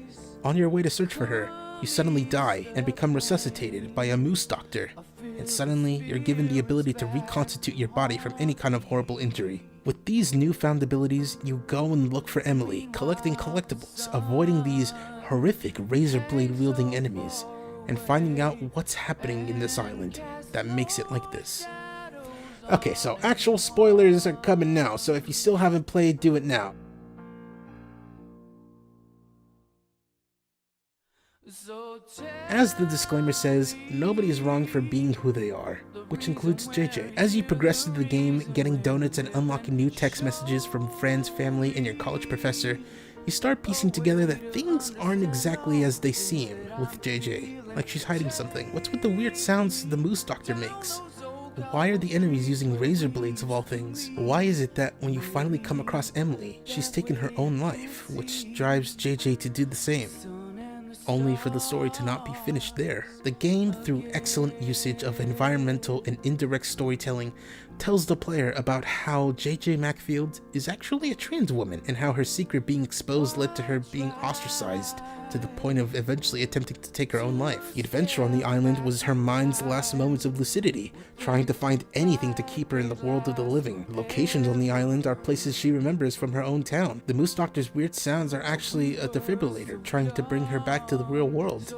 On your way to search for her, you suddenly die and become resuscitated by a moose doctor, and suddenly you're given the ability to reconstitute your body from any kind of horrible injury. With these newfound abilities, you go and look for Emily, collecting collectibles, avoiding these horrific razor blade wielding enemies, and finding out what's happening in this island that makes it like this. Okay, so actual spoilers are coming now, so if you still haven't played, do it now. As the disclaimer says, nobody is wrong for being who they are, which includes JJ. As you progress through the game, getting donuts and unlocking new text messages from friends, family, and your college professor, you start piecing together that things aren't exactly as they seem with JJ. Like she's hiding something. What's with the weird sounds the moose doctor makes? Why are the enemies using razor blades of all things? Why is it that when you finally come across Emily, she's taken her own life, which drives JJ to do the same? Only for the story to not be finished there. The game, through excellent usage of environmental and indirect storytelling, tells the player about how JJ Macfield is actually a trans woman and how her secret being exposed led to her being ostracized to the point of eventually attempting to take her own life. The adventure on the island was her mind's last moments of lucidity, trying to find anything to keep her in the world of the living. Locations on the island are places she remembers from her own town. The moose doctor's weird sounds are actually a defibrillator trying to bring her back to the real world.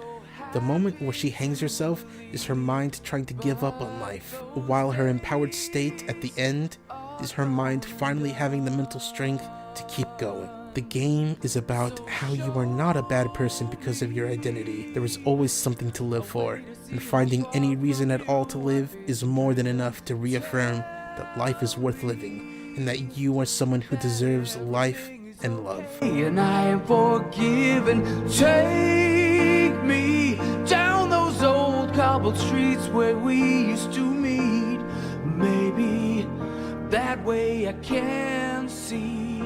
The moment where she hangs herself is her mind trying to give up on life, while her empowered state at the end is her mind finally having the mental strength to keep going. The game is about how you are not a bad person because of your identity. There is always something to live for, and finding any reason at all to live is more than enough to reaffirm that life is worth living, and that you are someone who deserves life and love. And I am forgiven. Take me down those old cobbled streets where we used to meet. Maybe that way I can see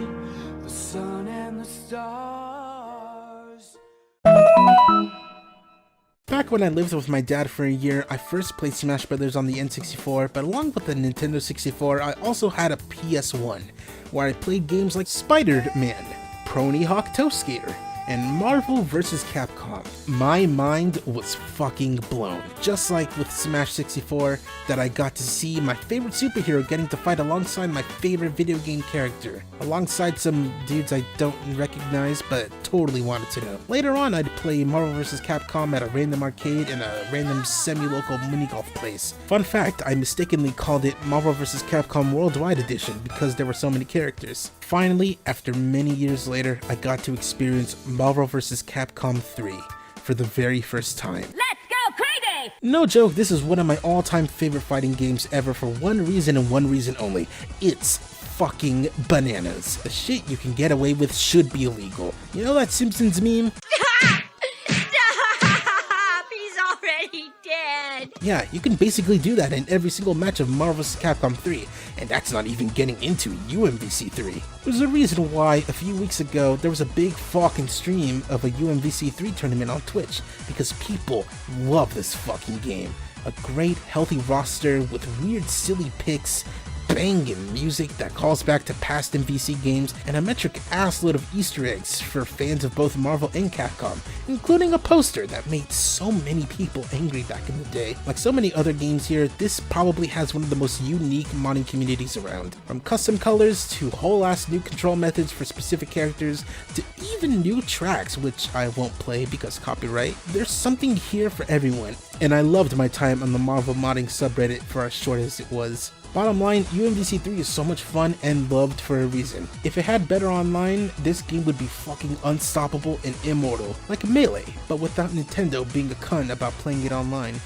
the sun and the stars. Back when I lived with my dad for a year, I first played Smash Brothers on the N64, but along with the Nintendo 64, I also had a PS1, where I played games like Spider-Man, Pony Hawk Toe Skater, and Marvel vs. Capcom. My mind was fucking blown. Just like with Smash 64, that I got to see my favorite superhero getting to fight alongside my favorite video game character, alongside some dudes I don't recognize but totally wanted to know. Later on, I'd play Marvel vs. Capcom at a random arcade in a random semi-local mini-golf place. Fun fact, I mistakenly called it Marvel vs. Capcom Worldwide Edition because there were so many characters. Finally, after many years later, I got to experience Marvel vs. Capcom 3 for the very first time. Let's go crazy! No joke, this is one of my all-time favorite fighting games ever for one reason and one reason only. It's fucking bananas. The shit you can get away with should be illegal. You know that Simpsons meme? He's already dead! Yeah, you can basically do that in every single match of Marvel vs. Capcom 3, and that's not even getting into UMVC 3. There's a reason why a few weeks ago there was a big fucking stream of a UMVC 3 tournament on Twitch, because people love this fucking game. A great, healthy roster with weird, silly picks, banging music that calls back to past MVC games, and a metric assload of Easter eggs for fans of both Marvel and Capcom, including a poster that made so many people angry back in the day. Like so many other games here, this probably has one of the most unique modding communities around. From custom colors to whole ass new control methods for specific characters, to even new tracks, which I won't play because copyright. There's something here for everyone, and I loved my time on the Marvel modding subreddit for as short as it was. Bottom line, UMVC 3 is so much fun and loved for a reason. If it had better online, this game would be fucking unstoppable and immortal, like Melee, but without Nintendo being a cunt about playing it online.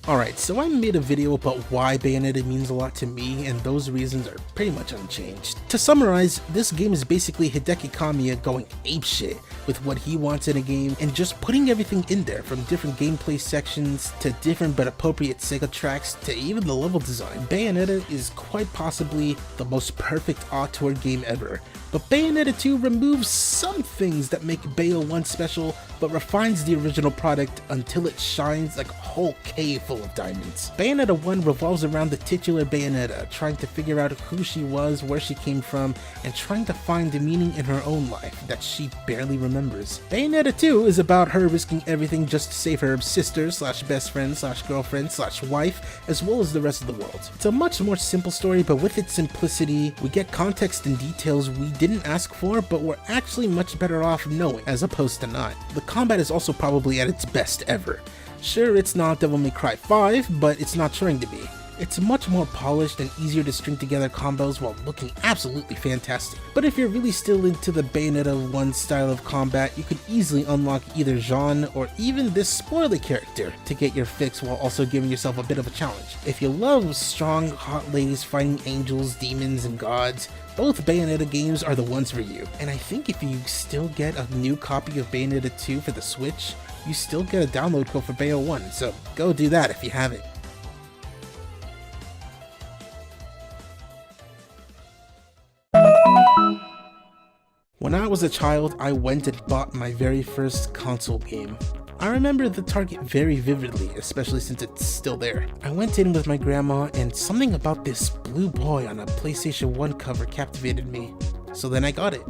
Alright, so I made a video about why Bayonetta means a lot to me, and those reasons are pretty much unchanged. To summarize, this game is basically Hideki Kamiya going apeshit, with what he wants in a game and just putting everything in there, from different gameplay sections to different but appropriate Sega tracks to even the level design. Bayonetta is quite possibly the most perfect auteur game ever, but Bayonetta 2 removes some things that make Bayo 1 special, but refines the original product until it shines like a whole cave full of diamonds. Bayonetta 1 revolves around the titular Bayonetta, trying to figure out who she was, where she came from, and trying to find the meaning in her own life that she barely remembers. Bayonetta 2 is about her risking everything just to save her sister slash best friend slash girlfriend slash wife, as well as the rest of the world. It's a much more simple story, but with its simplicity, we get context and details we didn't ask for, but we're actually much better off knowing, as opposed to not. The combat is also probably at its best ever. Sure, it's not Devil May Cry 5, but it's not trying to be. It's much more polished and easier to string together combos while looking absolutely fantastic. But if you're really still into the Bayonetta 1 style of combat, you could easily unlock either Jean or even this spoiler character to get your fix while also giving yourself a bit of a challenge. If you love strong, hot ladies fighting angels, demons, and gods, both Bayonetta games are the ones for you. And I think if you still get a new copy of Bayonetta 2 for the Switch, you still get a download code for Bayo 1, so go do that if you haven't. When I was a child, I went and bought my very first console game. I remember the Target very vividly, especially since it's still there. I went in with my grandma, and something about this blue boy on a PlayStation 1 cover captivated me. So then I got it.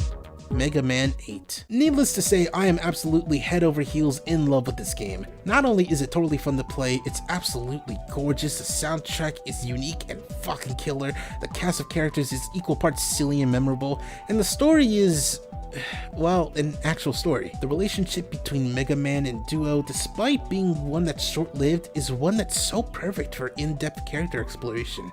Mega Man 8. Needless to say, I am absolutely head over heels in love with this game. Not only is it totally fun to play, it's absolutely gorgeous, the soundtrack is unique and fucking killer, the cast of characters is equal parts silly and memorable, and the story is, well, an actual story. The relationship between Mega Man and Duo, despite being one that's short-lived, is one that's so perfect for in-depth character exploration.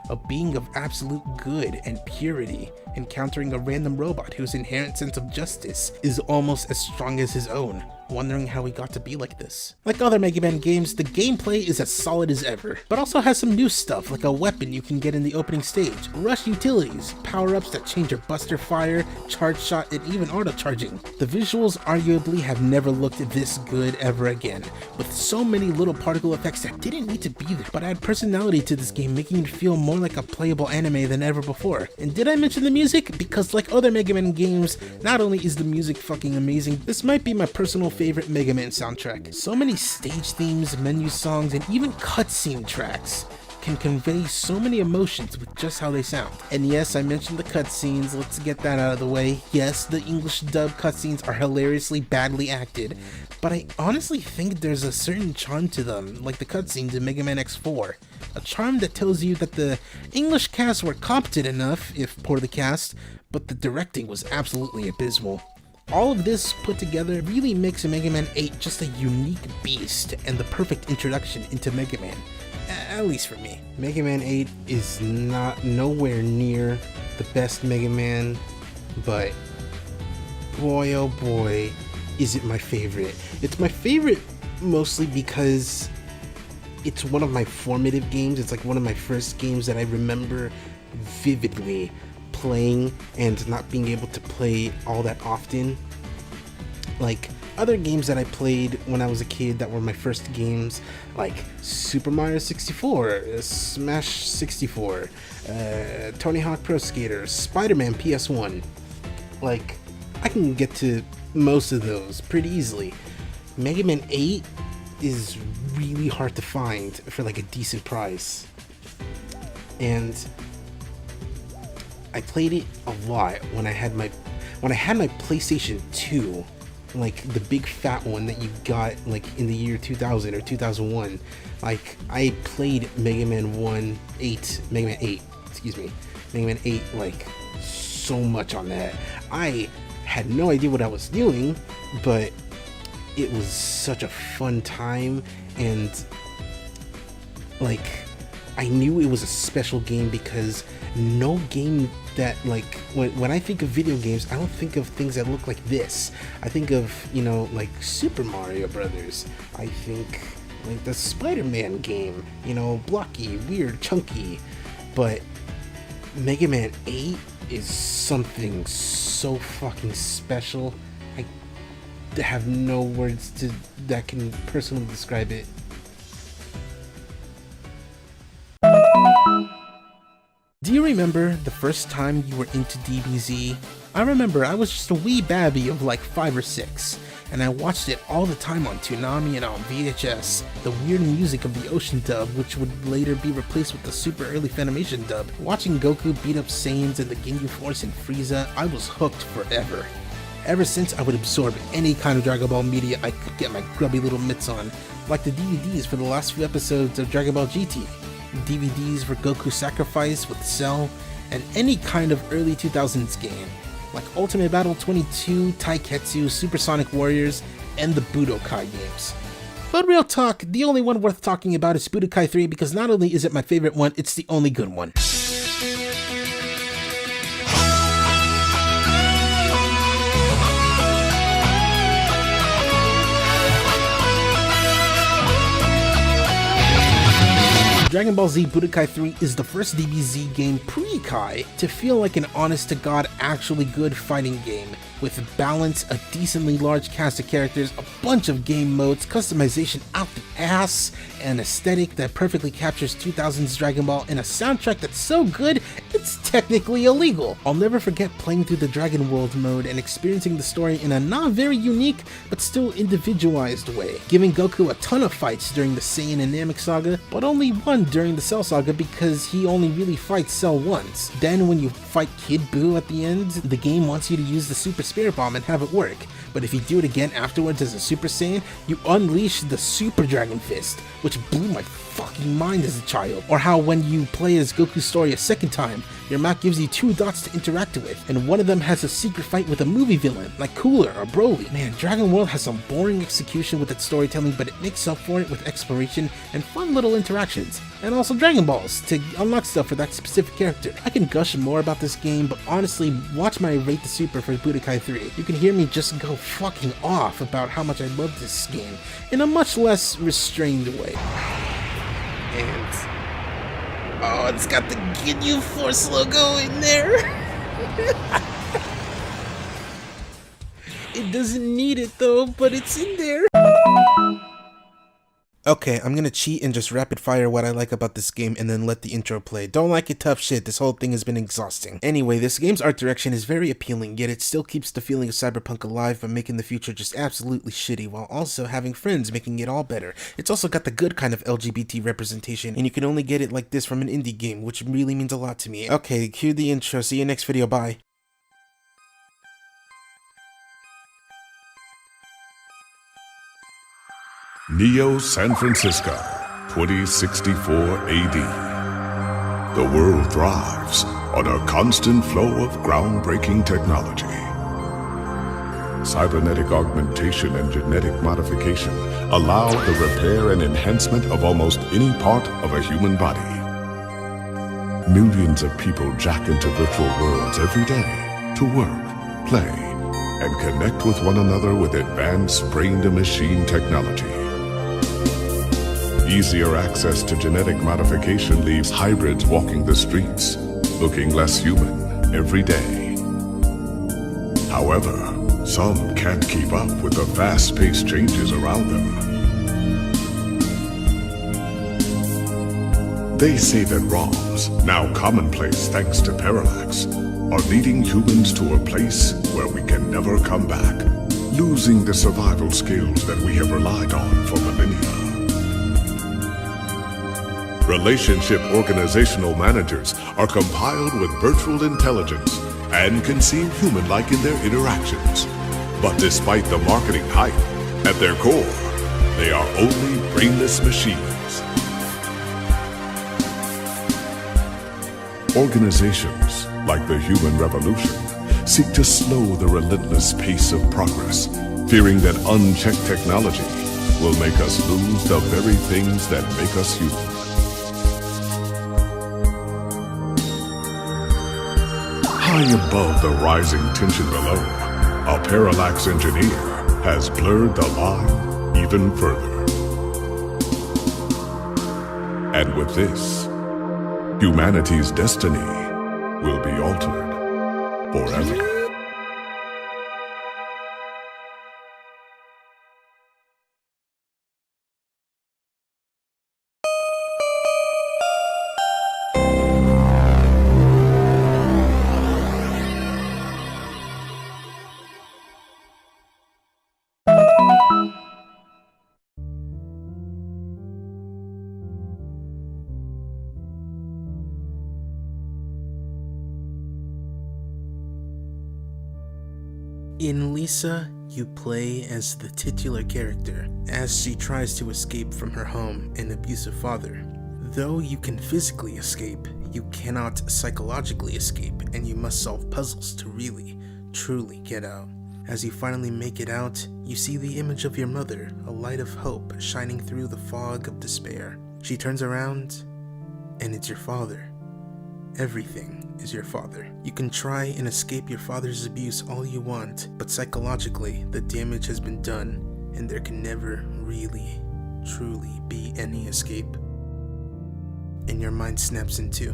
A being of absolute good and purity, encountering a random robot whose inherent sense of justice is almost as strong as his own, wondering how he got to be like this. Like other Mega Man games, the gameplay is as solid as ever, but also has some new stuff like a weapon you can get in the opening stage, rush utilities, power-ups that change your buster fire, charge shot, and even auto charging. The visuals arguably have never looked this good ever again, with so many little particle effects that didn't need to be there, but add personality to this game, making it feel more like a playable anime than ever before. And did I mention the music? Because like other Mega Man games, not only is the music fucking amazing, this might be my personal favorite Mega Man soundtrack. So many stage themes, menu songs, and even cutscene tracks can convey so many emotions with just how they sound. And yes, I mentioned the cutscenes, let's get that out of the way. Yes, the English dub cutscenes are hilariously badly acted, but I honestly think there's a certain charm to them, like the cutscenes in Mega Man X4. A charm that tells you that the English cast were competent enough, if poorly cast, but the directing was absolutely abysmal. All of this put together really makes Mega Man 8 just a unique beast and the perfect introduction into Mega Man. At least for me. Mega Man 8 is nowhere near the best Mega Man, but boy oh boy is it my favorite. It's my favorite mostly because it's one of my formative games. It's like one of my first games that I remember vividly playing and not being able to play all that often. Like other games that I played when I was a kid that were my first games, like Super Mario 64, Smash 64, Tony Hawk Pro Skater, Spider-Man PS1. Like, I can get to most of those pretty easily. Mega Man 8 is really hard to find for like a decent price. And I played it a lot when I had my PlayStation 2, like the big fat one that you got like in the year 2000 or 2001. Like I played Mega Man 8 like so much on that. I had no idea what I was doing, but it was such a fun time, and like I knew it was a special game because no game that, like, when I think of video games, I don't think of things that look like this. I think of, you know, like Super Mario Brothers. I think like the Spider-Man game, you know, blocky, weird, chunky. But Mega Man 8 is something so fucking special. have no words that can personally describe it. Do you remember the first time you were into DBZ? I remember I was just a wee babby of like 5 or 6, and I watched it all the time on Toonami and on VHS. The weird music of the Ocean dub, which would later be replaced with the super early Funimation dub. Watching Goku beat up Saiyans and the Ginyu Force and Frieza, I was hooked forever. Ever since, I would absorb any kind of Dragon Ball media I could get my grubby little mitts on, like the DVDs for the last few episodes of Dragon Ball GT, DVDs for Goku Sacrifice with Cell, and any kind of early 2000s game, like Ultimate Battle 22, Taiketsu, Supersonic Warriors, and the Budokai games. But real talk, the only one worth talking about is Budokai 3 because not only is it my favorite one, it's the only good one. Dragon Ball Z Budokai 3 is the first DBZ game pre-Kai to feel like an honest-to-God, actually good fighting game, with balance, a decently large cast of characters, a bunch of game modes, customization out the ass, an aesthetic that perfectly captures 2000s Dragon Ball, and a soundtrack that's so good, it's technically illegal. I'll never forget playing through the Dragon World mode and experiencing the story in a not very unique, but still individualized way, giving Goku a ton of fights during the Saiyan and Namek saga, but only one during the Cell saga because he only really fights Cell once. Then when you fight Kid Buu at the end, the game wants you to use the Super Spirit Bomb and have it work, but if you do it again afterwards as a Super Saiyan, you unleash the Super Dragon Fist, which blew my fucking mind as a child. Or how when you play as Goku's story a second time, your map gives you 2 dots to interact with, and one of them has a secret fight with a movie villain, like Cooler or Broly. Man, Dragon World has some boring execution with its storytelling, but it makes up for it with exploration and fun little interactions. And also Dragon Balls, to unlock stuff for that specific character. I can gush more about this game, but honestly, watch my Rate the Super for Budokai 3. You can hear me just go fucking off about how much I love this game, in a much less restrained way. And oh, it's got the Ginyu Force logo in there. It doesn't need it though, but it's in there. Okay, I'm gonna cheat and just rapid fire what I like about this game and then let the intro play. Don't like it, tough shit, this whole thing has been exhausting. Anyway, this game's art direction is very appealing, yet it still keeps the feeling of Cyberpunk alive by making the future just absolutely shitty, while also having friends making it all better. It's also got the good kind of LGBT representation, and you can only get it like this from an indie game, which really means a lot to me. Okay, cue the intro, see you next video, bye. Neo San Francisco, 2064 AD. The world thrives on a constant flow of groundbreaking technology. Cybernetic augmentation and genetic modification allow the repair and enhancement of almost any part of a human body. Millions of people jack into virtual worlds every day to work, play, and connect with one another with advanced brain-to-machine technology. Easier access to genetic modification leaves hybrids walking the streets, looking less human every day. However, some can't keep up with the fast-paced changes around them. They say that ROMs, now commonplace thanks to Parallax, are leading humans to a place where we can never come back, losing the survival skills that we have relied on for millennia. Relationship organizational managers are compiled with virtual intelligence and can seem human-like in their interactions. But despite the marketing hype, at their core, they are only brainless machines. Organizations, like the Human Revolution, seek to slow the relentless pace of progress, fearing that unchecked technology will make us lose the very things that make us human. High above the rising tension below, a Parallax engineer has blurred the line even further. And with this, humanity's destiny will be altered forever. In Lisa, you play as the titular character, as she tries to escape from her home and abusive father. Though you can physically escape, you cannot psychologically escape, and you must solve puzzles to really, truly get out. As you finally make it out, you see the image of your mother, a light of hope shining through the fog of despair. She turns around, and it's your father. Everything is your father. You can try and escape your father's abuse all you want, but psychologically, the damage has been done, and there can never really, truly be any escape. And your mind snaps in two.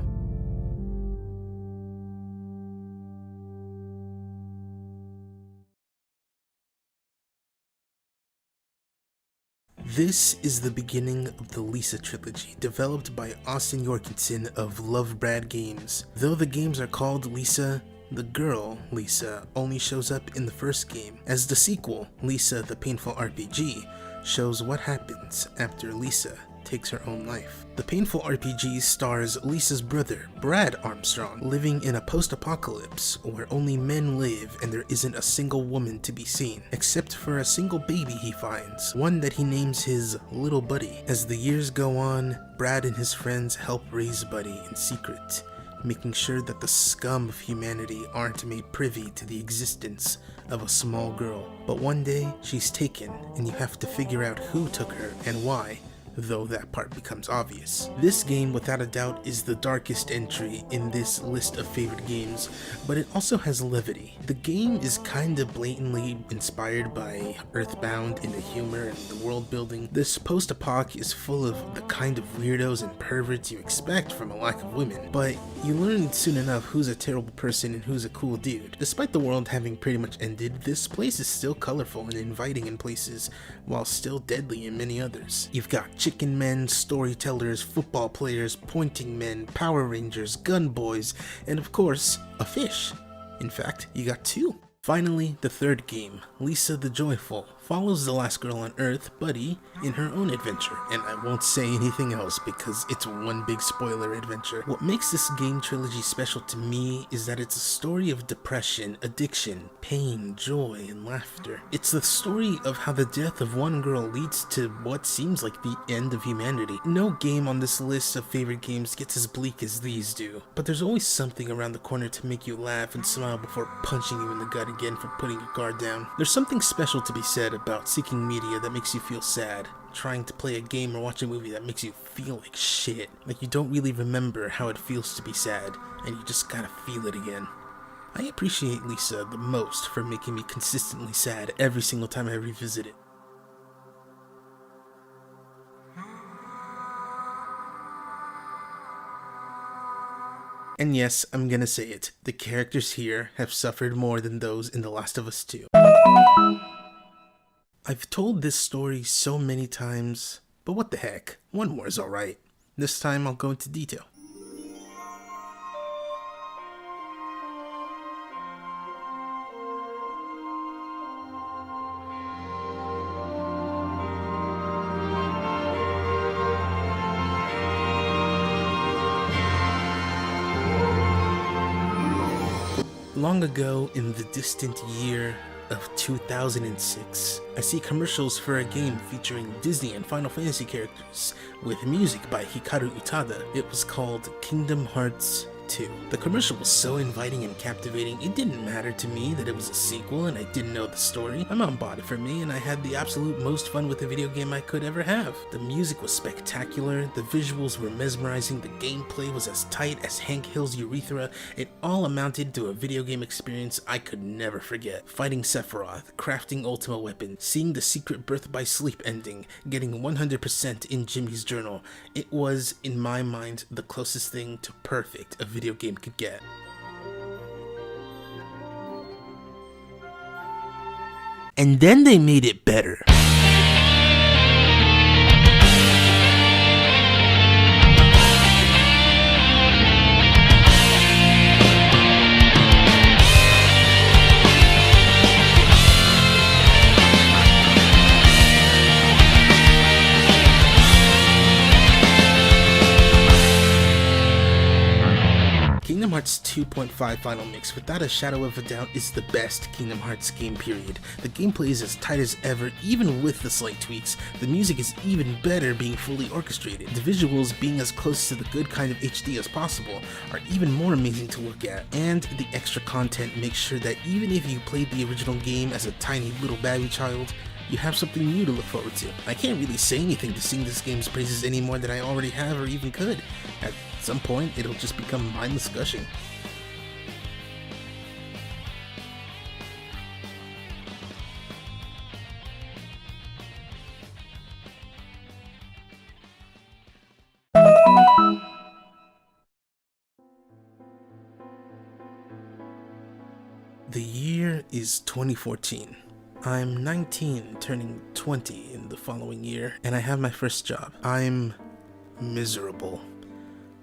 This is the beginning of the Lisa trilogy, developed by Austin Jorgensen of Love Brad Games. Though the games are called Lisa, the girl, Lisa, only shows up in the first game, as the sequel, Lisa the Painful RPG, shows what happens after Lisa takes her own life. The Painful RPG stars Lisa's brother, Brad Armstrong, living in a post-apocalypse where only men live and there isn't a single woman to be seen, except for a single baby he finds, one that he names his little buddy. As the years go on, Brad and his friends help raise Buddy in secret, making sure that the scum of humanity aren't made privy to the existence of a small girl. But one day, she's taken, and you have to figure out who took her and why, though that part becomes obvious. This game, without a doubt, is the darkest entry in this list of favorite games, but it also has levity. The game is kinda blatantly inspired by Earthbound in the humor and the world building. This post-apoc is full of the kind of weirdos and perverts you expect from a lack of women, but you learn soon enough who's a terrible person and who's a cool dude. Despite the world having pretty much ended, this place is still colorful and inviting in places, while still deadly in many others. You've got chicken men, storytellers, football players, pointing men, Power Rangers, gun boys, and of course, a fish. In fact, you got two. Finally, the third game, Lisa the Joyful, follows the last girl on Earth, Buddy, in her own adventure, and I won't say anything else because it's one big spoiler adventure. What makes this game trilogy special to me is that it's a story of depression, addiction, pain, joy, and laughter. It's the story of how the death of one girl leads to what seems like the end of humanity. No game on this list of favorite games gets as bleak as these do, but there's always something around the corner to make you laugh and smile before punching you in the gut again for putting your guard down. There's something special to be said about seeking media that makes you feel sad, trying to play a game or watch a movie that makes you feel like shit, like you don't really remember how it feels to be sad, and you just gotta feel it again. I appreciate Lisa the most for making me consistently sad every single time I revisit it. And yes, I'm gonna say it, the characters here have suffered more than those in The Last of Us 2. I've told this story so many times, but what the heck, one more is alright. This time I'll go into detail. Long ago, in the distant year of 2006, I see commercials for a game featuring Disney and Final Fantasy characters with music by Hikaru Utada. It was called Kingdom Hearts 2. The commercial was so inviting and captivating, it didn't matter to me that it was a sequel and I didn't know the story. My mom bought it for me and I had the absolute most fun with a video game I could ever have. The music was spectacular, the visuals were mesmerizing, the gameplay was as tight as Hank Hill's urethra. It all amounted to a video game experience I could never forget. Fighting Sephiroth, crafting Ultima Weapon, seeing the secret Birth by Sleep ending, getting 100% in Jimmy's journal. It was, in my mind, the closest thing to perfect a video game could get. And then they made it better. Hearts 2.5 Final Mix, without a shadow of a doubt, is the best Kingdom Hearts game, period. The gameplay is as tight as ever, even with the slight tweaks. The music is even better being fully orchestrated. The visuals, being as close to the good kind of HD as possible, are even more amazing to look at. And the extra content makes sure that even if you played the original game as a tiny little babby child, you have something new to look forward to. I can't really say anything to sing this game's praises any more than I already have or even could. At some point, it'll just become mindless gushing. The year is 2014. I'm 19, turning 20 in the following year, and I have my first job. I'm miserable.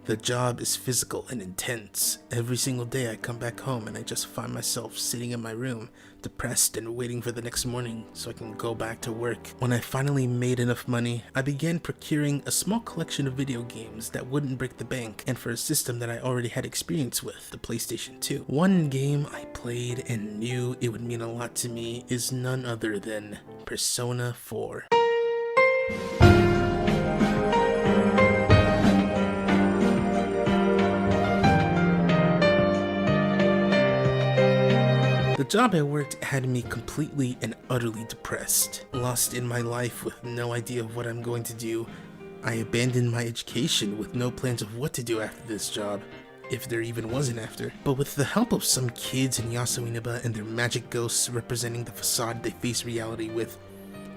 The job is physical and intense. Every single day I come back home and I just find myself sitting in my room, depressed and waiting for the next morning so I can go back to work. When I finally made enough money, I began procuring a small collection of video games that wouldn't break the bank, and for a system that I already had experience with, the PlayStation 2. One game I played and knew it would mean a lot to me is none other than Persona 4. The job I worked had me completely and utterly depressed. Lost in my life with no idea of what I'm going to do, I abandoned my education with no plans of what to do after this job, if there even was an after. But with the help of some kids in Yasuinaba and their magic ghosts representing the facade they face reality with,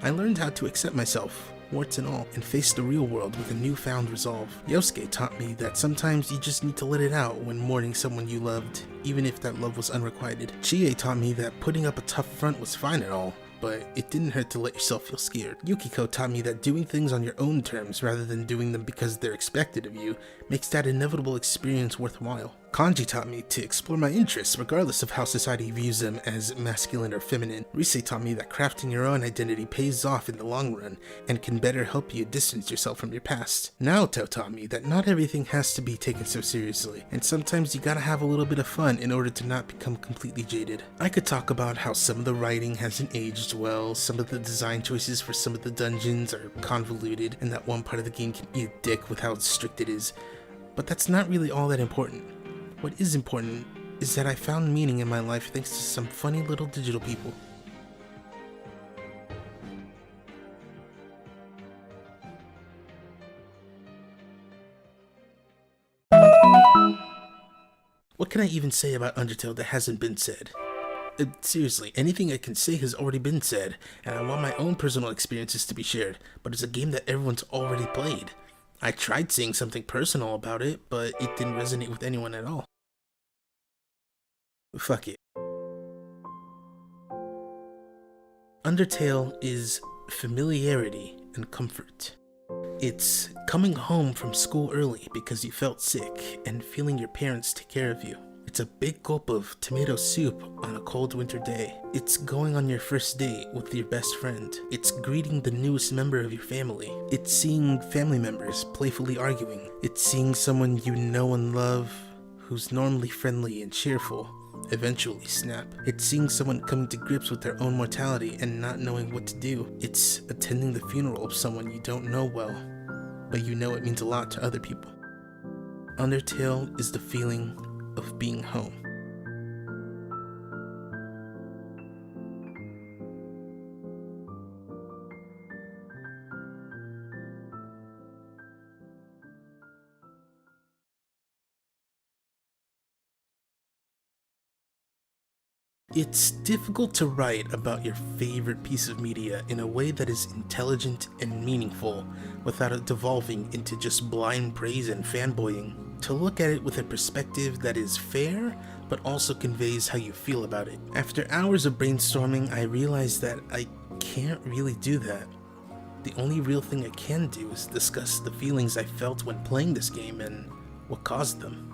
I learned how to accept myself, warts and all, and face the real world with a newfound resolve. Yosuke taught me that sometimes you just need to let it out when mourning someone you loved, even if that love was unrequited. Chie taught me that putting up a tough front was fine and all, but it didn't hurt to let yourself feel scared. Yukiko taught me that doing things on your own terms rather than doing them because they're expected of you makes that inevitable experience worthwhile. Kanji taught me to explore my interests regardless of how society views them as masculine or feminine. Rise taught me that crafting your own identity pays off in the long run and can better help you distance yourself from your past. Naoto taught me that not everything has to be taken so seriously, and sometimes you gotta have a little bit of fun in order to not become completely jaded. I could talk about how some of the writing hasn't aged well, some of the design choices for some of the dungeons are convoluted, and that one part of the game can eat a dick with how strict it is, but that's not really all that important. What is important is that I found meaning in my life thanks to some funny little digital people. What can I even say about Undertale that hasn't been said? Seriously, anything I can say has already been said, and I want my own personal experiences to be shared, but it's a game that everyone's already played. I tried saying something personal about it, but it didn't resonate with anyone at all. Fuck it. Undertale is familiarity and comfort. It's coming home from school early because you felt sick and feeling your parents take care of you. It's a big gulp of tomato soup on a cold winter day. It's going on your first date with your best friend. It's greeting the newest member of your family. It's seeing family members playfully arguing. It's seeing someone you know and love who's normally friendly and cheerful eventually snap. It's seeing someone coming to grips with their own mortality and not knowing what to do. It's attending the funeral of someone you don't know well, but you know it means a lot to other people. Undertale is the feeling of being home. It's difficult to write about your favorite piece of media in a way that is intelligent and meaningful without it devolving into just blind praise and fanboying. To look at it with a perspective that is fair, but also conveys how you feel about it. After hours of brainstorming, I realized that I can't really do that. The only real thing I can do is discuss the feelings I felt when playing this game and what caused them.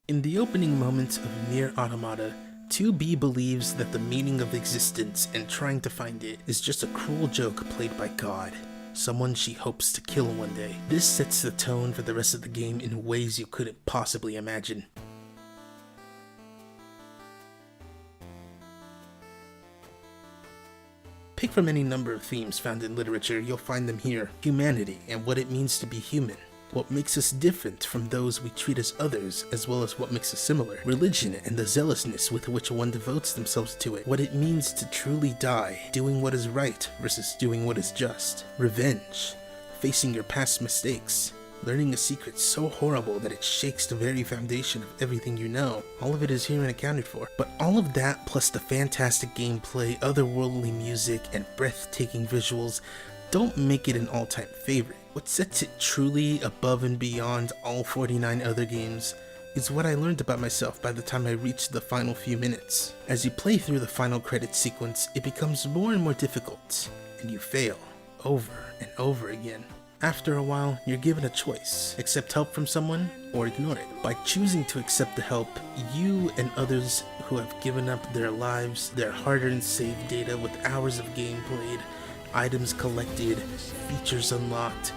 In the opening moments of Nier Automata, 2B believes that the meaning of existence and trying to find it is just a cruel joke played by God. someone she hopes to kill one day. This sets the tone for the rest of the game in ways you couldn't possibly imagine. Pick from any number of themes found in literature, you'll find them here. Humanity and what it means to be human. What makes us different from those we treat as others, as well as what makes us similar. Religion and the zealousness with which one devotes themselves to it. What it means to truly die, doing what is right versus doing what is just. Revenge, facing your past mistakes. Learning a secret so horrible that it shakes the very foundation of everything you know. All of it is here and accounted for. But all of that, plus the fantastic gameplay, otherworldly music, and breathtaking visuals, don't make it an all-time favorite. What sets it truly above and beyond all 49 other games is what I learned about myself by the time I reached the final few minutes. As you play through the final credits sequence, it becomes more and more difficult, and you fail over and over again. After a while, you're given a choice. Accept help from someone or ignore it. By choosing to accept the help, you and others who have given up their lives, their hard-earned save data with hours of game played, items collected, features unlocked,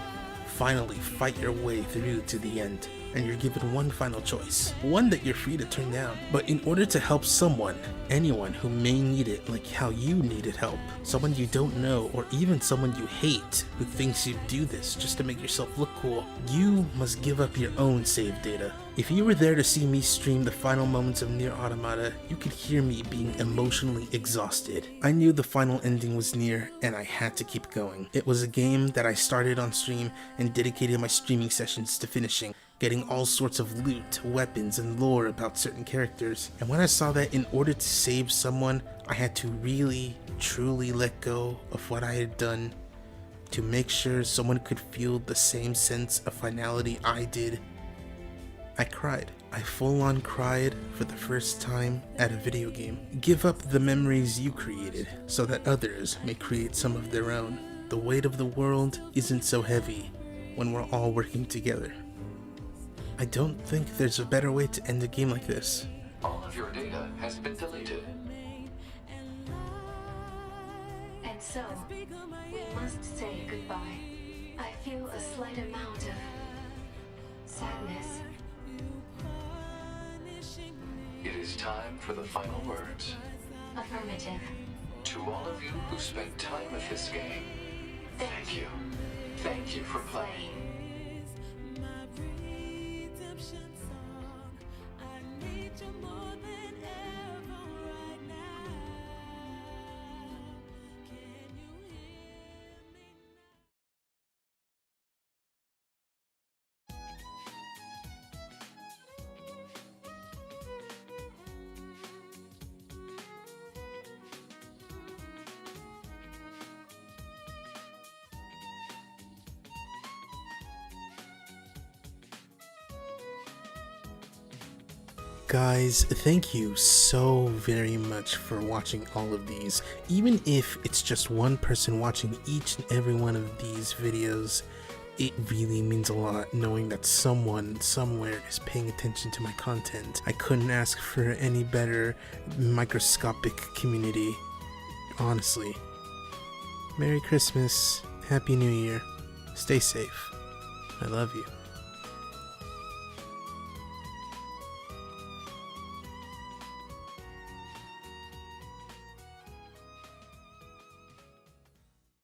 finally fight your way through to the end. And you're given one final choice, one that you're free to turn down. But in order to help someone, anyone who may need it like how you needed help, someone you don't know or even someone you hate who thinks you do this just to make yourself look cool, you must give up your own save data. If you were there to see me stream the final moments of Nier Automata, you could hear me being emotionally exhausted. I knew the final ending was near and I had to keep going. It was a game that I started on stream and dedicated my streaming sessions to finishing, getting all sorts of loot, weapons, and lore about certain characters. And when I saw that in order to save someone, I had to really, truly let go of what I had done to make sure someone could feel the same sense of finality I did, I cried. I full-on cried for the first time at a video game. Give up the memories you created so that others may create some of their own. The weight of the world isn't so heavy when we're all working together. I don't think there's a better way to end a game like this. All of your data has been deleted. And so, we must say goodbye. I feel a slight amount of sadness. It is time for the final words. Affirmative. To all of you who spent time with this game, thank you. Thank you for playing. Guys, thank you so very much for watching all of these. Even if it's just one person watching each and every one of these videos, it really means a lot knowing that someone somewhere is paying attention to my content. I couldn't ask for any better microscopic community, honestly. Merry Christmas, Happy New Year, stay safe, I love you.